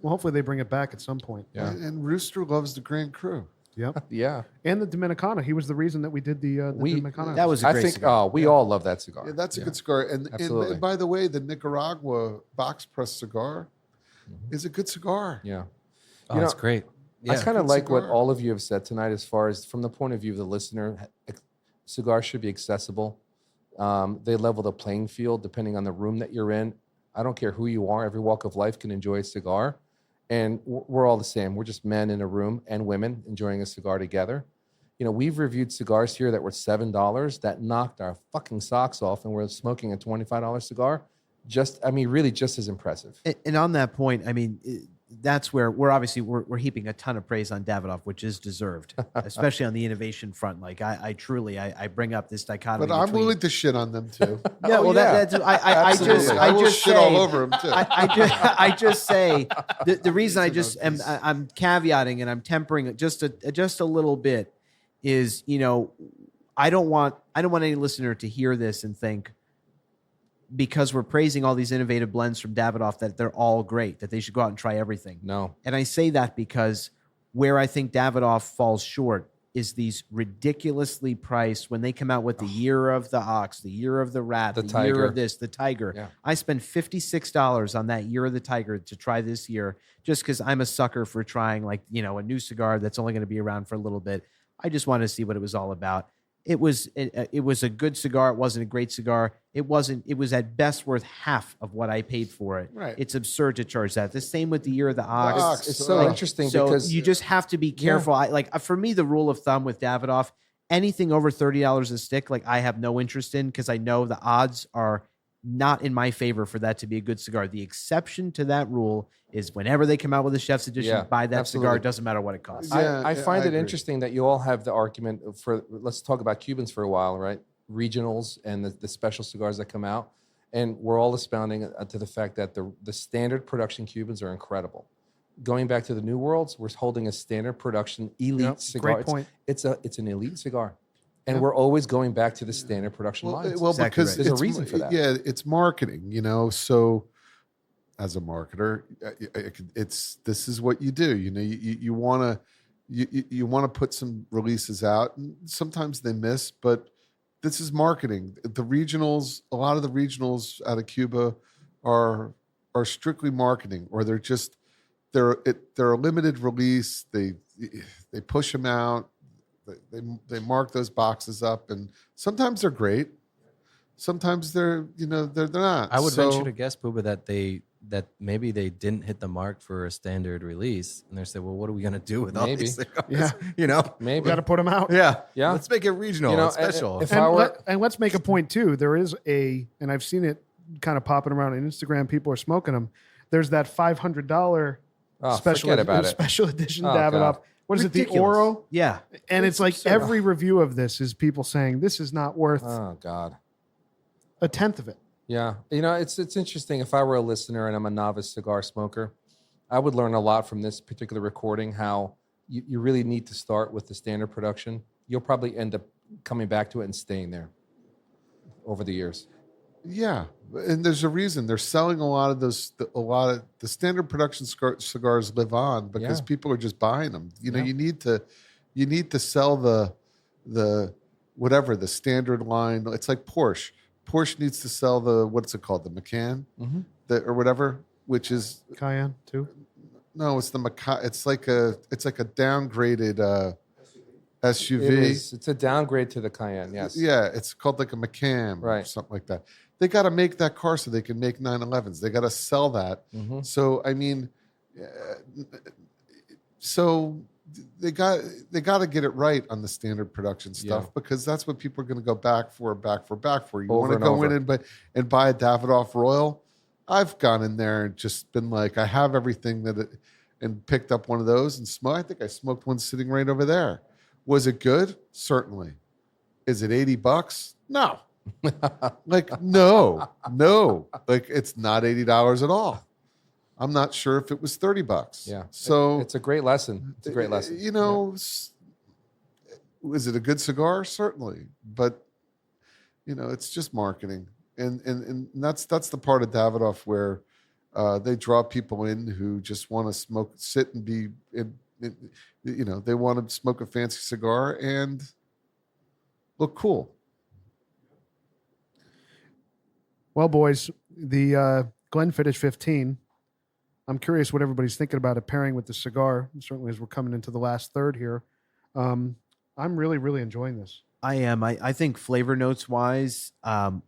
Well, hopefully they bring it back at some point. Yeah. And Rooster loves the Grand Cru. Yep. Yeah. And the Dominicana. He was the reason that we did the Dominicana. That was a I great think cigar. we all love that cigar. Yeah, that's a good cigar. And Absolutely. by the way, the Nicaragua box press cigar is a good cigar. Yeah. Oh, it's great. I kind of good like what cigar. all of you have said tonight as far as from the point of view of the listener, cigars should be accessible. They level the playing field depending on the room that you're in. I don't care who you are. Every walk of life can enjoy a cigar. And we're all the same. We're just men in a room and women enjoying a cigar together. You know, we've reviewed cigars here that were $7 that knocked our fucking socks off, and we're smoking a $25 cigar. Really just as impressive. And on that point, I mean, that's where we're heaping a ton of praise on Davidoff, which is deserved, especially on the innovation front. Like I truly bring up this dichotomy. But I'm willing to shit on them too. Yeah, well, that's I will just shit say, all over them too. I just say the reason I'm caveating and I'm tempering it just a little bit is, you know, I don't want any listener to hear this and think, because we're praising all these innovative blends from Davidoff, that they're all great, that they should go out and try everything. No. And I say that because where I think Davidoff falls short is these ridiculously priced, when they come out with the year of the ox, the year of the rat, the year tiger. of this, the tiger. Yeah. I spent $56 on that year of the tiger to try this year, just because I'm a sucker for trying, like, you know, a new cigar that's only going to be around for a little bit. I just wanted to see what it was all about. It was a good cigar. It wasn't a great cigar. It was at best worth half of what I paid for it. Right. It's absurd to charge that. The same with the year of the ox. It's so interesting So because you just have to be careful. For me, the rule of thumb with Davidoff, anything over $30 a stick, like, I have no interest in, because I know the odds are not in my favor for that to be a good cigar. The exception to that rule is whenever they come out with a chef's edition, buy that cigar. It doesn't matter what it costs. I find it agree. interesting that you all have the argument for, let's talk about Cubans for a while, right? Regionals and the special cigars that come out. And we're all espounding to the fact that the standard production Cubans are incredible. Going back to the New Worlds, we're holding a standard production elite cigar. Great point. It's an elite cigar. And we're always going back to the standard production lines. Well, Exactly because right. There's a reason for that. Yeah, it's marketing, you know. So, as a marketer, this is what you do. You know, you want to put some releases out, and sometimes they miss, but this is marketing. The regionals, a lot of the regionals out of Cuba are strictly marketing, or they're a limited release. They push them out. They mark those boxes up, and sometimes they're great. Sometimes they're not. I would venture to guess, Pooba, that maybe they didn't hit the mark for a standard release, and they said, "Well, what are we going to do with all Maybe. these cigars?" Yeah. You know, Maybe. Got to put them out. yeah, Yeah. Let's make it regional, You know, and special. if I were, And let's make a point too. There is and I've seen it kind of popping around on Instagram. People are smoking them. There's that $500 forget about it. special edition Oh, Davidoff. God. What is it? The Ridiculous. Oro? Yeah. And it's like every review of this is people saying this is not worth oh God. a tenth of it. Yeah, you know, it's interesting. If I were a listener and I'm a novice cigar smoker, I would learn a lot from this particular recording. How you really need to start with the standard production. You'll probably end up coming back to it and staying there over the years. Yeah, and there's a reason they're selling a lot of those. A lot of the standard production cigars live on because people are just buying them. You know, you need to sell the whatever the standard line. It's like Porsche. Porsche needs to sell what's it called, the Macan, or whatever, which is Cayenne too. no, it's the Macan. It's like a downgraded SUV. It's a downgrade to the Cayenne. Yes. Yeah, it's called like a Macan or Right. something like that. They got to make that car so they can make 911s. They got to sell that. So I mean, so they got to get it right on the standard production stuff because that's what people are going to go back for. You Over want to and go over. in and buy a Davidoff Royal? I've gone in there and just been like, I have everything and picked up one of those and smoked. I think I smoked one sitting right over there. Was it good? Certainly. Is it $80? No. Like, no. Like, it's not $80 at all. I'm not sure if it was $30. Yeah. So it's a great lesson. It's a great lesson. You know, was it a good cigar? Certainly. But, you know, it's just marketing. And that's the part of Davidoff where they draw people in who just want to sit and they want to smoke a fancy cigar and look cool. Well, boys, the Glenfiddich 15. I'm curious what everybody's thinking about it pairing with the cigar. Certainly, as we're coming into the last third here, I'm really, really enjoying this. I am. I think flavor notes wise,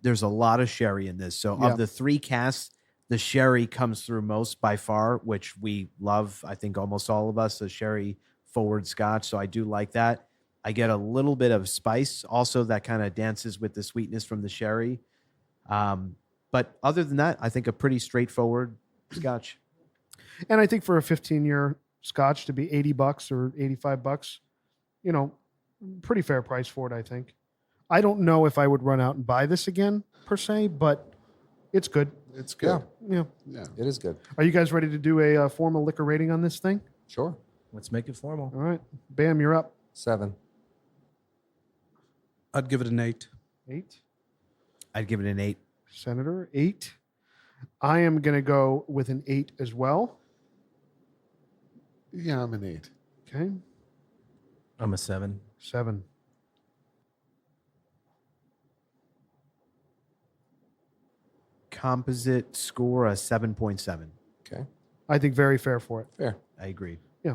there's a lot of sherry in this. So Yeah. of the 3 casks, the sherry comes through most by far, which we love. I think almost all of us, a sherry forward Scotch. So I do like that. I get a little bit of spice also that kind of dances with the sweetness from the sherry. But other than that, I think a pretty straightforward Scotch. And I think for a 15-year Scotch to be $80 or $85, pretty fair price for it, I think. I don't know if I would run out and buy this again per se, but it's good. It's good. Yeah. It is good. Are you guys ready to do a formal liquor rating on this thing? Sure. Let's make it formal. All right. Bam, you're up. 7. I'd give it an 8. 8. I'd give it an 8. Senator, 8. I am going to go with an 8 as well. Yeah, I'm an 8. Okay. I'm a 7. 7. Composite score a 7.7. Okay. I think very fair for it. Fair. I agree. Yeah.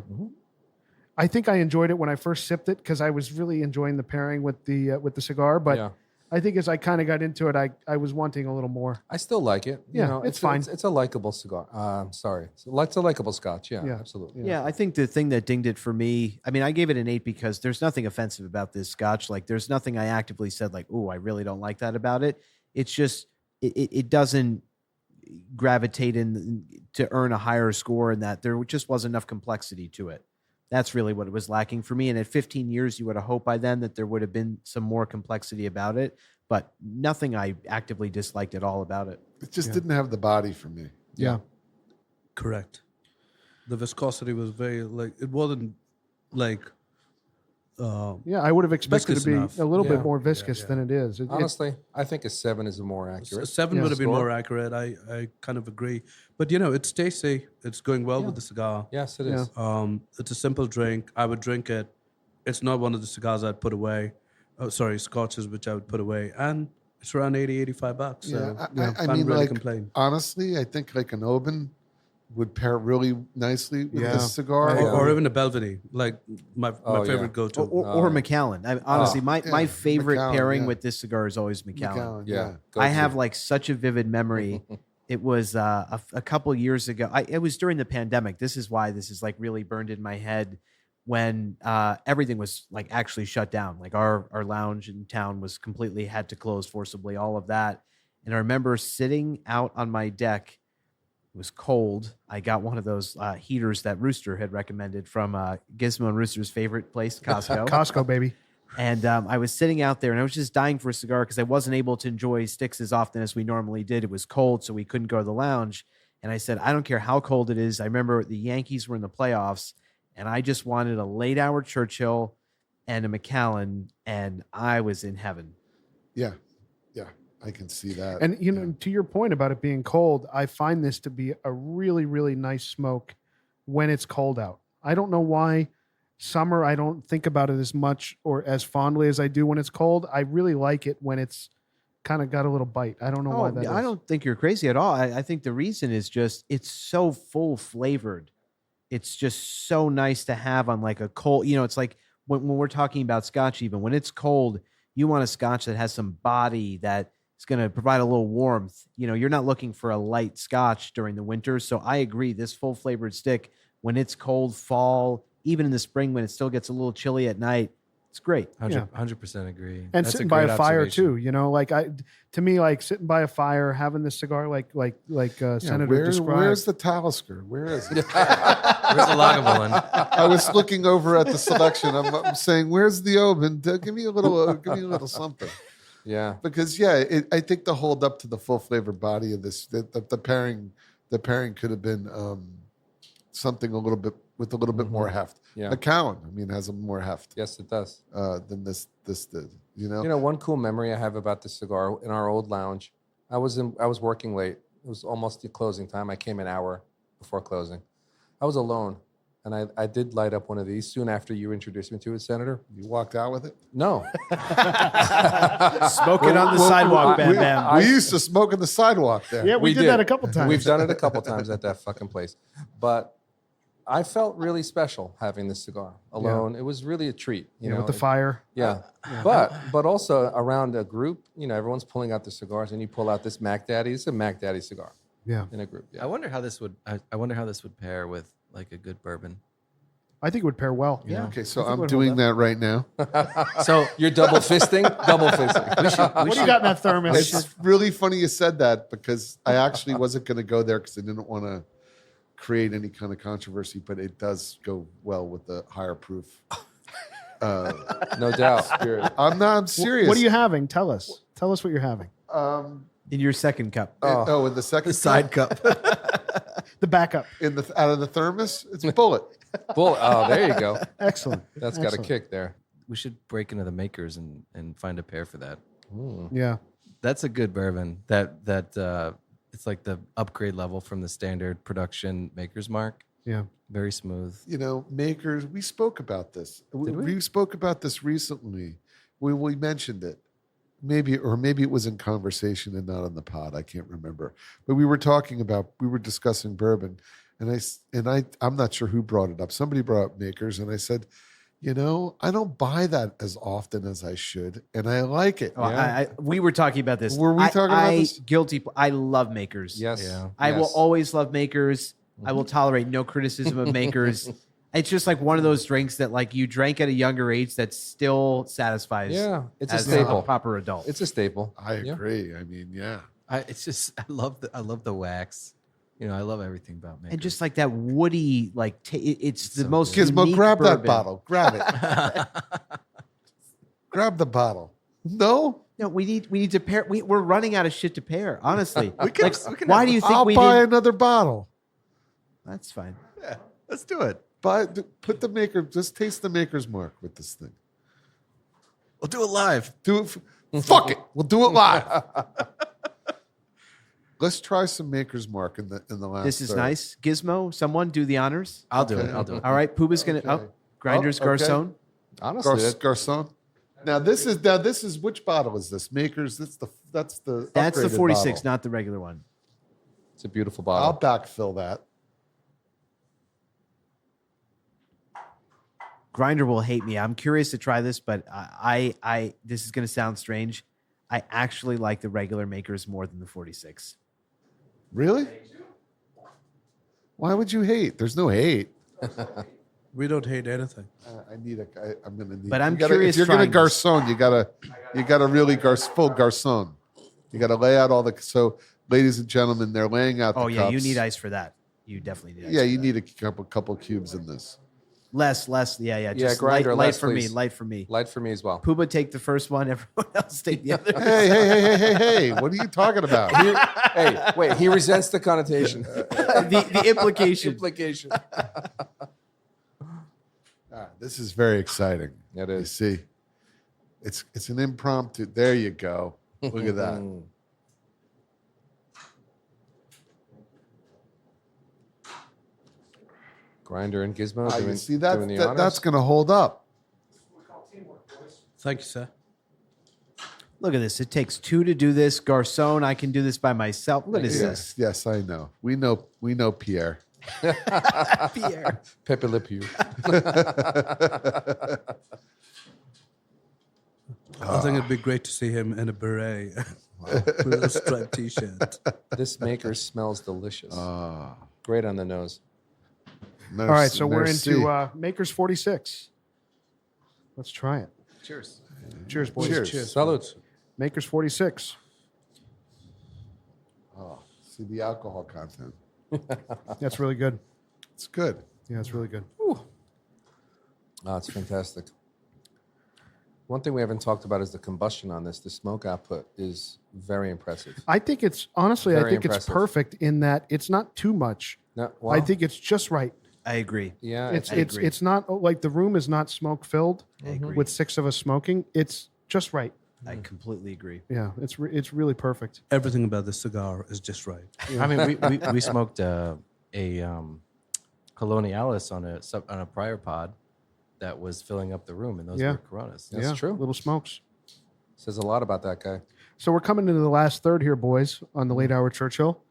I think I enjoyed it when I first sipped it because I was really enjoying the pairing with the cigar. But yeah. I think as I kind of got into it, I was wanting a little more. I still like it. Yeah, it's fine. It's a likable cigar. Sorry. It's a likable Scotch. Yeah, Yeah. absolutely. Yeah, I think the thing that dinged it for me, I mean, I gave it an 8 because there's nothing offensive about this Scotch. Like, there's nothing I actively said, like, oh, I really don't like that about it. It's just, it doesn't gravitate in to earn a higher score, in that there just wasn't enough complexity to it. That's really what it was lacking for me. And at 15 years, you would have hoped by then that there would have been some more complexity about it, but nothing I actively disliked at all about it. It just didn't have the body for me. Yeah. Correct. The viscosity was very, it wasn't like, Yeah, I would have expected it Viscous to be enough. a little Yeah. bit more viscous than it is. Honestly, I think a 7 is more accurate. 7 Yeah. would have been Score. more accurate. I kind of agree. But, it's tasty. It's going well with the cigar. Yes, it is. It's a simple drink. I would drink it. It's not one of the cigars I'd put away. Oh, sorry, scotches which I would put away. And it's around $80-85. So I can't mean, really like, complain. honestly, I think like an Oban would pair really nicely with Yeah. this cigar. Or even a Belvedere, like my Oh, favorite yeah. go-to. Or Macallan. Honestly, my yeah, favorite Macallan, pairing yeah. with this cigar is always Macallan. Macallan, Yeah. I have like such a vivid memory. It was a couple years ago. It was during the pandemic. This is why this is like really burned in my head, when everything was like actually shut down. Like our lounge in town was completely had to close forcibly, all of that. And I remember sitting out on my deck. It was cold. I got one of those heaters that Rooster had recommended from Gizmo and Rooster's favorite place, Costco. Costco, baby. And I was sitting out there and I was just dying for a cigar because I wasn't able to enjoy sticks as often as we normally did. It was cold, so we couldn't go to the lounge. And I said, I don't care how cold it is. I remember the Yankees were in the playoffs and I just wanted a late hour Churchill and a Macallan, and I was in heaven. Yeah. I can see that. And, to your point about it being cold, I find this to be a really, really nice smoke when it's cold out. I don't know why summer, I don't think about it as much or as fondly as I do when it's cold. I really like it when it's kind of got a little bite. I don't know why that is. I don't think you're crazy at all. I think the reason is just it's so full flavored. It's just so nice to have on like a cold, it's like when we're talking about Scotch, even when it's cold, you want a Scotch that has some body that is going to provide a little warmth. You're not looking for a light Scotch during the winter. So I agree. This full flavored stick, when it's cold fall, even in the spring, when it still gets a little chilly at night, it's great. 100% agree. And That's sitting a by great a fire observation. too, to me, like sitting by a fire, having this cigar, like Senator described. Where's the Talisker? Where is it? Where's the Lagavulin? I was looking over at the selection. I'm saying, where's the Oban? Give me a little something. Yeah. Because I think the hold up to the full flavored body of this, the pairing could have been something a little bit with a little bit more heft. Yeah. Macallan, has a more heft Yes, it does. than this did. One cool memory I have about this cigar in our old lounge. I was working late. It was almost the closing time. I came an hour before closing. I was alone, And I did light up one of these soon after you introduced me to it, Senator. You walked out with it? No. Smoking on the sidewalk, Bam Bam. We used to smoke on the sidewalk there. Yeah, we did that a couple times. We've done it a couple times at that fucking place. But I felt really special having this cigar alone. It was really a treat. You know, with the fire. Yeah. But also around a group, you know, everyone's pulling out their cigars and you pull out this Mac Daddy. It's a Mac Daddy cigar. Yeah. In a group. Yeah. I wonder how this would. I wonder how this would pair with like a good bourbon. I think it would pair well. Yeah. Okay, so I think I'm we'll doing hold that right now. So You're double fisting? Double fisting. What do you got in that thermos? It's really funny you said that because I actually wasn't going to go there because I didn't want to create any kind of controversy, but it does go well with the higher proof. No doubt. Spirit. I'm serious. What are you having? Tell us. Tell us what you're having. In your second cup. In the second cup. The backup. out of the thermos, it's Bullet. Bull. Oh, there you go. Excellent. That's got a Excellent. kick there. we should break into the makers and find a pair for that. Yeah. That's a good bourbon. It's like the upgrade level from the standard production Maker's Mark. Yeah. Very smooth. You know, makers, we spoke about this. Did we? We spoke about this recently. We mentioned it. Maybe it was in conversation and not on the pod. I can't remember. But we were discussing bourbon. And I'm not sure who brought it up. Somebody brought up makers. And I said, you know, I don't buy that as often as I should. And I like it. Oh, we were talking about this. Were we talking about this? Guilty. I love makers. Yes. Yeah. I will always love makers. I will tolerate no criticism of makers. It's just like one of those drinks that like you drank at a younger age that still satisfies. Yeah, it's a as staple. a proper adult. It's a staple. I agree. I mean, yeah. I love the wax. You know, I love everything about makers. And just like that woody, like it's the so most. good. Gizmo, unique grab that bourbon. bottle. Grab it. Grab the bottle. No? No, we need to pair. We're running out of shit to pair. Honestly, We can why do you think I'll we buy didn't? another bottle. That's fine. Yeah, let's do it. Put the maker, just taste the maker's mark with this thing. We'll do it live. Do it. Fuck it. We'll do it live. Let's try some maker's mark in the last. This is third. nice. Gizmo, someone do the honors. I'll do Okay. it. I'll do it. All right, Puba's gonna. Okay. Oh, Grinders Oh, okay. Garcon. Honestly, Garcon. Now this is which bottle is this? Makers. That's the That's the upgraded 46, bottle. not the regular one. it's a beautiful I'll bottle. backfill that. Grinder will hate me. I'm curious to try this, but I this is gonna sound strange. I actually like the regular makers more than the 46. Really? Why would you hate? There's no hate. We don't hate anything. I'm gonna need. But I'm you gotta, curious If you're gonna trying this. garçon, you gotta really full garçon. You gotta lay out all the. So, ladies and gentlemen, they're laying out. Oh the yeah, you cups. need ice for that. You definitely need ice. Yeah, for you that. need a couple cubes in this. less. Yeah. Just Grinder, light less, for me. please. Light for me. Light for me as well. Puba take the first one. Everyone else take the other. Hey! What are you talking about? Hey, wait, he resents the connotation. the implication. Implication. This is very exciting. It You is. see, it's an impromptu. There you go. Look at that. Grinder and Gizmo You doing, see that? doing the That's honors. going to hold up. Thank you, sir. Look at this. It takes two to do this. Garcon, I can do this by myself. What is this? Yes, I know. We know Pierre. Pierre. Pepe Le Pew. I think it'd be great to see him in a beret with a striped T-shirt. This maker smells delicious. Ah. Great on the nose. All right, so we're into Maker's 46. Let's try it. Cheers. Cheers, boys. Cheers. Salute. Maker's 46. See the alcohol content. That's really good. It's good. Yeah, it's really good. Oh, it's fantastic. One thing we haven't talked about is the combustion on this. The smoke output is very impressive. I think it's honestly, Very I think it's impressive. perfect in that it's not too much. No, I think it's just right. I agree. yeah, It's not like the room is not smoke filled agree. with six of us smoking. It's just right. I completely agree. Yeah, it's really perfect. Everything about this cigar is just right. I mean, we smoked a Colonialis on a prior pod that was filling up the room, and those were Coronas. That's true. Little smokes. Says a lot about that guy. So we're coming into the last third here, boys, on the Late Hour Churchill.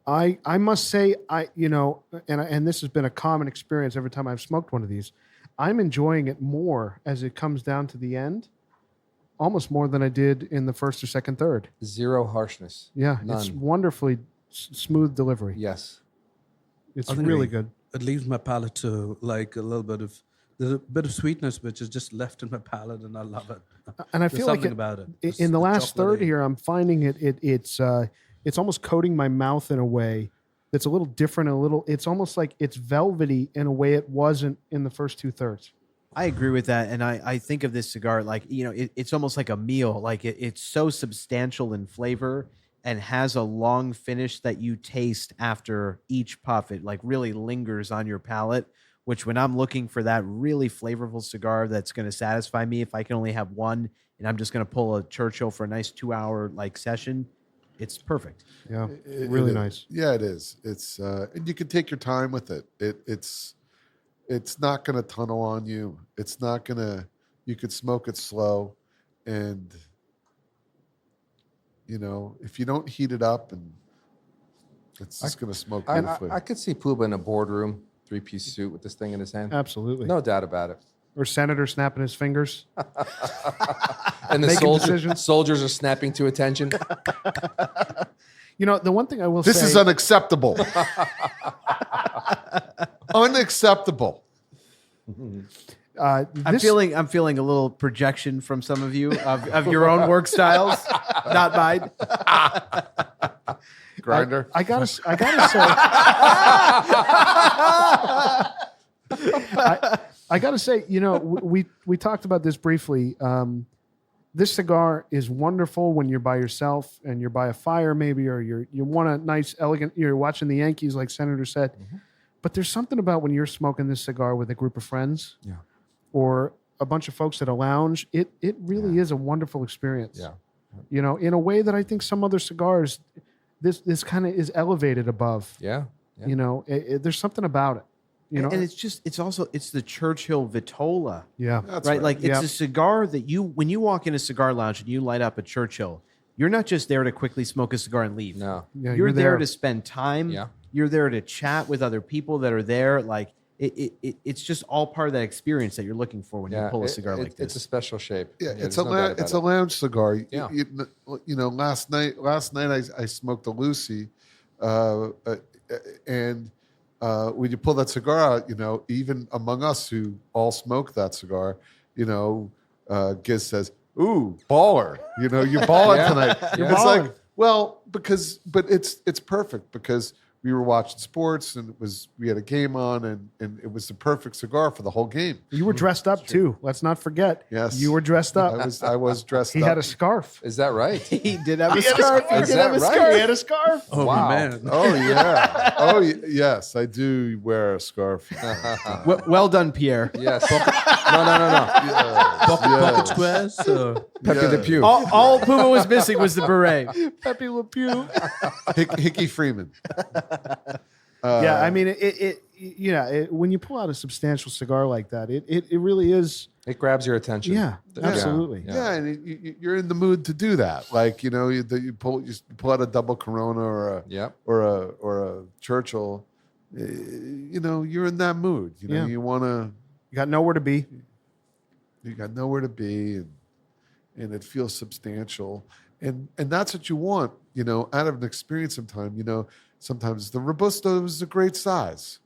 I must say, and this has been a common experience every time I've smoked one of these. I'm enjoying it more as it comes down to the end, almost more than I did in the first or second third. Zero harshness. Yeah, None. it's wonderfully smooth delivery. Yes. It's I think really good. It leaves my palate to like a little bit of, there's a bit of sweetness which is just left in my palate, and I love it. And I There's feel like something about it. Just in the the last third chocolatey. here, I'm finding it's almost coating my mouth in a way that's a little different. It's almost like it's velvety in a way it wasn't in the first 2/3. I agree with that, and I think of this cigar like it's almost like a meal. Like it's so substantial in flavor and has a long finish that you taste after each puff. It like really lingers on your palate. Which when I'm looking for that really flavorful cigar that's going to satisfy me, if I can only have one, and I'm just going to pull a Churchill for a nice 2-hour like session, it's perfect. Yeah, really nice. Yeah, it is. It's and you can take your time with it. It's not going to tunnel on you. It's not going to. You could smoke it slow, and if you don't heat it up, and it's just going to smoke beautifully. I could see Puba in a boardroom, 3-piece suit with this thing in his hand. Absolutely. No doubt about it. Or Senator snapping his fingers. And the soldiers are snapping to attention. The one thing I will This say... is unacceptable. Unacceptable. I'm feeling a little projection from some of you of your own work styles, not mine. Grinder. I gotta say, I gotta say, we talked about this briefly. This cigar is wonderful when you're by yourself and you're by a fire, maybe, or you want a nice, elegant. You're watching the Yankees, like Senator said. Mm-hmm. But there's something about when you're smoking this cigar with a group of friends, or a bunch of folks at a lounge. It really is a wonderful experience. Yeah. In a way that I think some other cigars. This kind of is elevated above. Yeah. There's something about it. And it's the Churchill Vitola. Yeah. That's right. Like it's a cigar that when you walk in a cigar lounge and you light up a Churchill, you're not just there to quickly smoke a cigar and leave. No. Yeah, you're there to spend time. Yeah. You're there to chat with other people that are there. Like it's just all part of that experice that you're looking for when you pull a cigar like this. It's a special shape. Yeah, it's a lounge cigar. Yeah. Last night I smoked a Lucy, and when you pull that cigar out, even among us who all smoke that cigar, Giz says, "Ooh, baller! You're balling tonight." You're it's balling. like, but it's perfect because we were watching sports and we had a game on and it was the perfect cigar for the whole game. You were dressed up too. Let's not forget. Yes. You were dressed up. I was dressed He up. had a scarf. Is that right? He did have a scarf. Is that right? He had a scarf. Oh, Wow. man. Oh yeah. Oh yes, I do wear a scarf. Well done, Pierre. Yes. No. Pocket squares. Pepe Le Pew. All Puma was missing was the beret. Pepe Le Pew. Hickey Freeman. Yeah, I mean, when you pull out a substantial cigar like that, it really is. It grabs your attention. Yeah, absolutely. Yeah, and you're in the mood to do that. Like you pull out a double Corona or a Churchill. You're in that mood. You want to. You got nowhere to be. You got nowhere to be, and it feels substantial, and that's what you want. Out of an experience, sometimes the Robusto is a great size,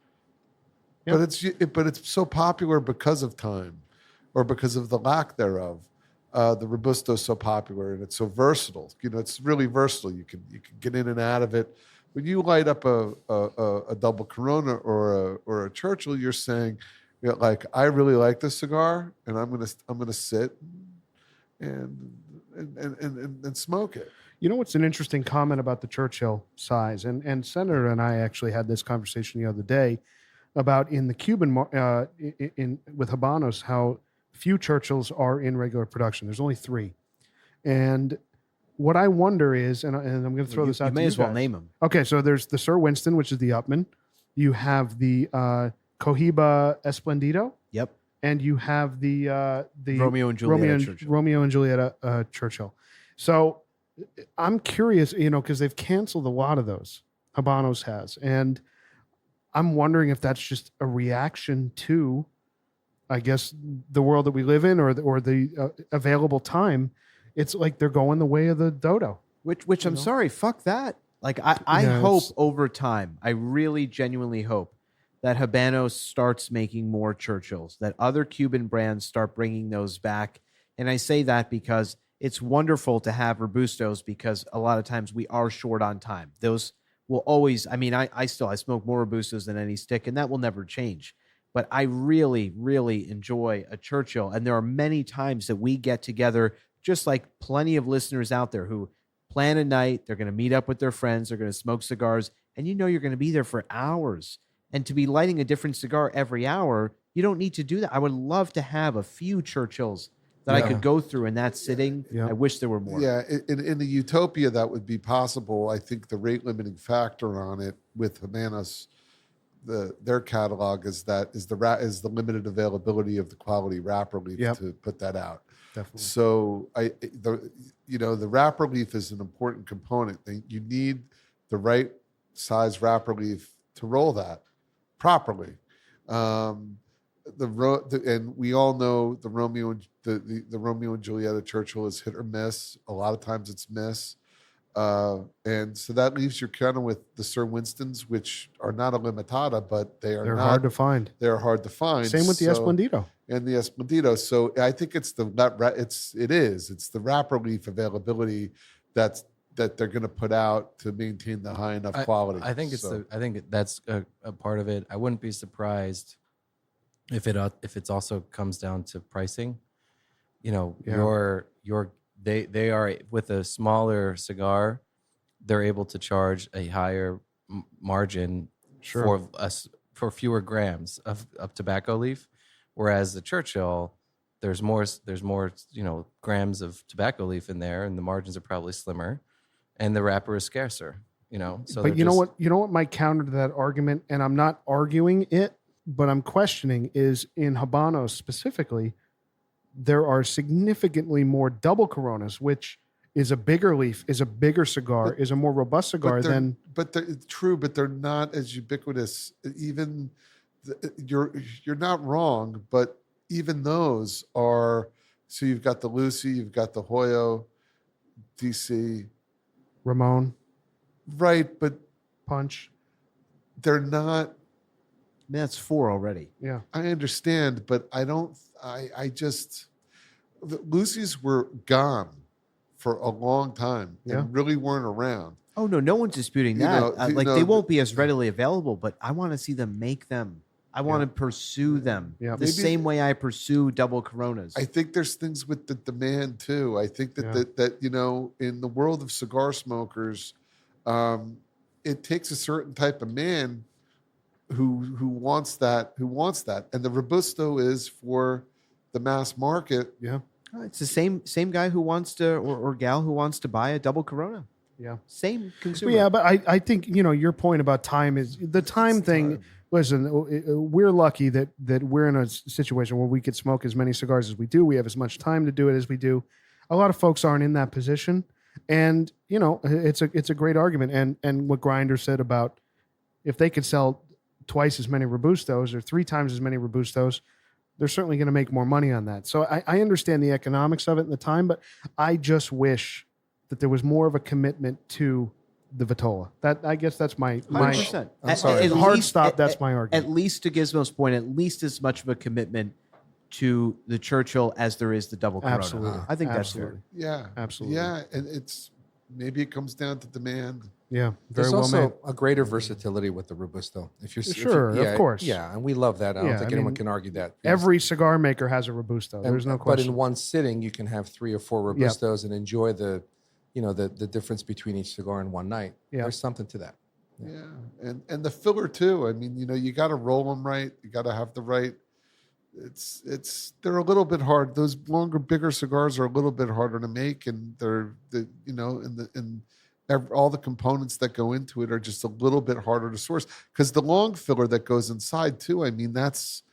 but it's so popular because of time, or because of the lack thereof. The Robusto is so popular and it's so versatile. It's really versatile. You can get in and out of it. When you light up a double Corona or a Churchill, you're saying, like, I really like this cigar, and I'm gonna sit and smoke it. What's an interesting comment about the Churchill size, and Senator and I actually had this conversation the other day about in the Cuban with Habanos how few Churchills are in regular production. There's only 3, and what I wonder is, and I'm going to throw this out. You may as well name them. Okay, so there's the Sir Winston, which is the Upman. You have the Cohiba Esplendido. Yep. And you have the Romeo and Juliet Churchill. Romeo and Juliet Churchill. So I'm curious, because they've canceled a lot of those. Habanos has, and I'm wondering if that's just a reaction to, I guess, the world that we live in, or the available time. It's like they're going the way of the dodo. Which I'm sorry, fuck that. Like I hope over time, I really genuinely hope that Habanos starts making more Churchills, that other Cuban brands start bringing those back. And I say that because it's wonderful to have Robustos, because a lot of times we are short on time. Those will always, I smoke more Robustos than any stick, and that will never change. But I really, really enjoy a Churchill. And there are many times that we get together, just like plenty of listeners out there who plan a night, they're going to meet up with their friends, they're going to smoke cigars, and you're going to be there for hours. And to be lighting a different cigar every hour, you don't need to do that. I would love to have a few Churchills that I could go through in that sitting. Yeah. I wish there were more. Yeah, in the utopia that would be possible. I think the rate limiting factor on it with Habanos, their catalog is the limited availability of the quality wrapper leaf to put that out. Definitely. So the wrapper leaf is an important component. You need the right size wrapper leaf to roll that properly. And we all know the Romeo and Juliet Churchill is hit or miss. A lot of times it's miss. And so that leaves you kind of with the Sir Winstons, which are not a limitada, but they're hard to find. They're hard to find. Same with the Esplendido. And the Esplendido. So I think it's the wrapper leaf availability that they're going to put out to maintain the high enough quality. I think that's a part of it. I wouldn't be surprised if it also comes down to pricing. They are with a smaller cigar, they're able to charge a higher margin for fewer grams of tobacco leaf, whereas the Churchill, there's more grams of tobacco leaf in there, and the margins are probably slimmer. And the wrapper is scarcer, So, but you know what might counter to that argument, and I'm not arguing it, but I'm questioning, is in Habanos specifically, there are significantly more double Coronas, which is a bigger leaf, is a bigger cigar, is a more robust cigar than. But it's true, but they're not as ubiquitous. Even you're not wrong, but even those are. So you've got the Lucy, you've got the Hoyo, DC. Ramon. Right, but Punch. They're not. That's 4 already. Yeah. I understand, but I don't. The Lucy's were gone for a long time and really weren't around. Oh, no one's disputing that. They won't be as readily available, but I want to see them make them. I want to pursue them the same way I pursue double Coronas. I think there's things with the demand too. I think that in the world of cigar smokers, it takes a certain type of man who wants that, and the Robusto is for the mass market. Yeah, it's the same guy who wants to or gal who wants to buy a double Corona. Yeah, same consumer. Yeah, but I think your point about time is the time thing. Listen, we're lucky that we're in a situation where we could smoke as many cigars as we do. We have as much time to do it as we do. A lot of folks aren't in that position, and it's a great argument. And what Grinder said about if they could sell twice as many Robustos or 3 times as many Robustos, they're certainly going to make more money on that. So I understand the economics of it and the time, but I just wish that there was more of a commitment to the Vitola. That, I guess that's my 100%. I'm sorry. Hard stop. That's my argument. At least to Gizmo's point, at least as much of a commitment to the Churchill as there is the double Corona. Absolutely. I think Absolutely. that's fair. Yeah, absolutely. Yeah, and maybe it comes down to demand. Yeah, there's well also made. a greater versatility with the Robusto. Of course. Yeah, and we love that. I don't think anyone can argue that. Every cigar maker has a Robusto. There's no question. But in one sitting, you can have 3 or 4 Robustos and enjoy the difference between each cigar in one night. Yeah. There's something to that. Yeah, and the filler too. I mean, you got to roll them right. You got to have the right. They're a little bit hard. Those longer, bigger cigars are a little bit harder to make, and all the components that go into it are just a little bit harder to source, because the long filler that goes inside too, I mean, that's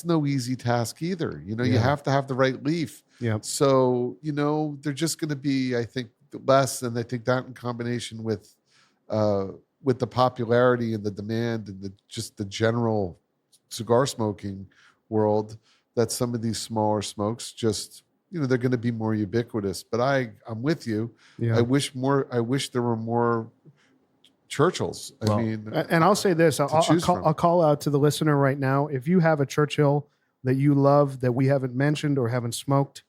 no easy task either. You have to have the right leaf. Yeah. So, they're just going to be, I think, less. And I think that in combination with the popularity and the demand and just the general cigar smoking world, that some of these smaller smokes just, they're going to be more ubiquitous. But I'm with you. Yeah. I wish there were more Churchills. Well, And I'll say this, I'll call out to the listener right now. If you have a Churchill that you love that we haven't mentioned or haven't smoked,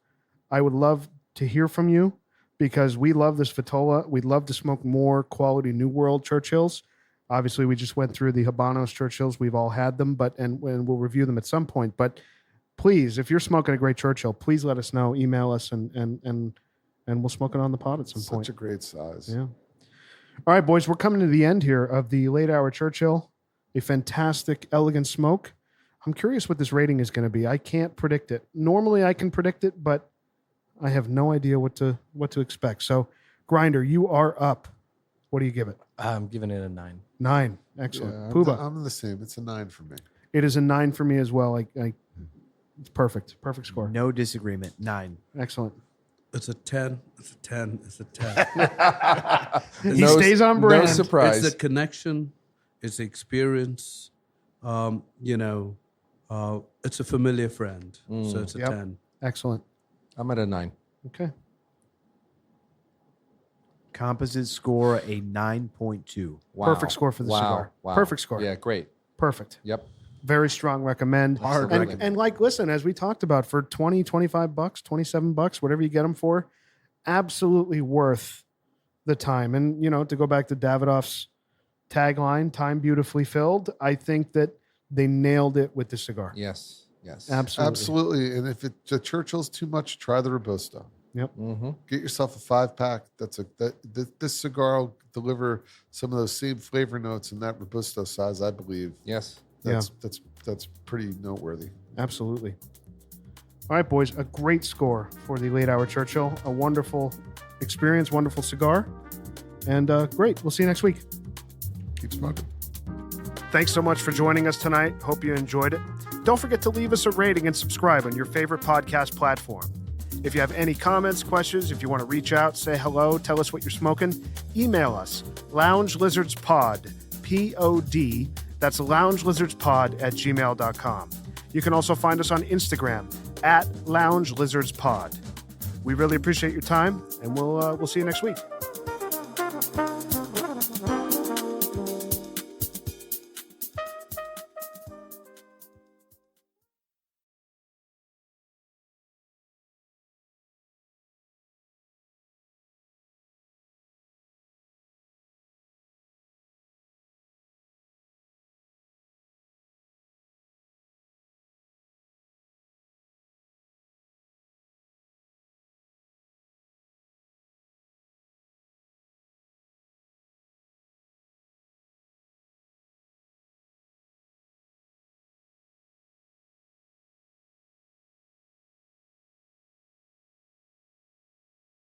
I would love to hear from you, because we love this Vitola. We'd love to smoke more quality New World Churchills. Obviously, we just went through the Habanos Churchills. We've all had them, and we'll review them at some point. But please, if you're smoking a great Churchill, please let us know. Email us, and we'll smoke it on the pod at some point. Such a great size. Yeah. All right, boys, we're coming to the end here of the Late Hour Churchill, a fantastic, elegant smoke. I'm curious what this rating is going to be. I can't predict it. Normally, I can predict it, but I have no idea what to expect. So, Grinder, you are up. What do you give it? I'm giving it a 9. 9. Excellent. Yeah, Puba. I'm the same. It's a 9 for me. It is a 9 for me as well. It's perfect. Perfect score. No disagreement. 9. Excellent. It's a 10. It's a 10. It's a 10. He stays on brand. No surprise. It's the connection. It's the experience. It's a familiar friend. So it's a 10. Excellent. I'm at a 9. Okay. Composite score a 9.2. Wow. Perfect score for the cigar. Wow. Perfect score. Yeah, great. Perfect. Yep. Very strong recommend. Hard and, recommend. and listen, as we talked about, for $20, $25, $27, whatever you get them for, absolutely worth the time. And, to go back to Davidoff's tagline, time beautifully filled, I think that they nailed it with the cigar. Yes. Absolutely. Absolutely. And if the Churchill's too much, try the Robusto. Yep. Mm-hmm. Get yourself a 5-pack. This cigar will deliver some of those same flavor notes in that Robusto size, I believe. Yes. That's pretty noteworthy. Absolutely. All right, boys, a great score for the Late Hour Churchill. A wonderful experience, wonderful cigar. And great. We'll see you next week. Keep smoking. Thanks so much for joining us tonight. Hope you enjoyed it. Don't forget to leave us a rating and subscribe on your favorite podcast platform. If you have any comments, questions, if you want to reach out, say hello, tell us what you're smoking, email us, loungelizardspod, P-O-D, that's loungelizardspod@gmail.com. You can also find us on Instagram @loungelizardspod. We really appreciate your time, and we'll see you next week.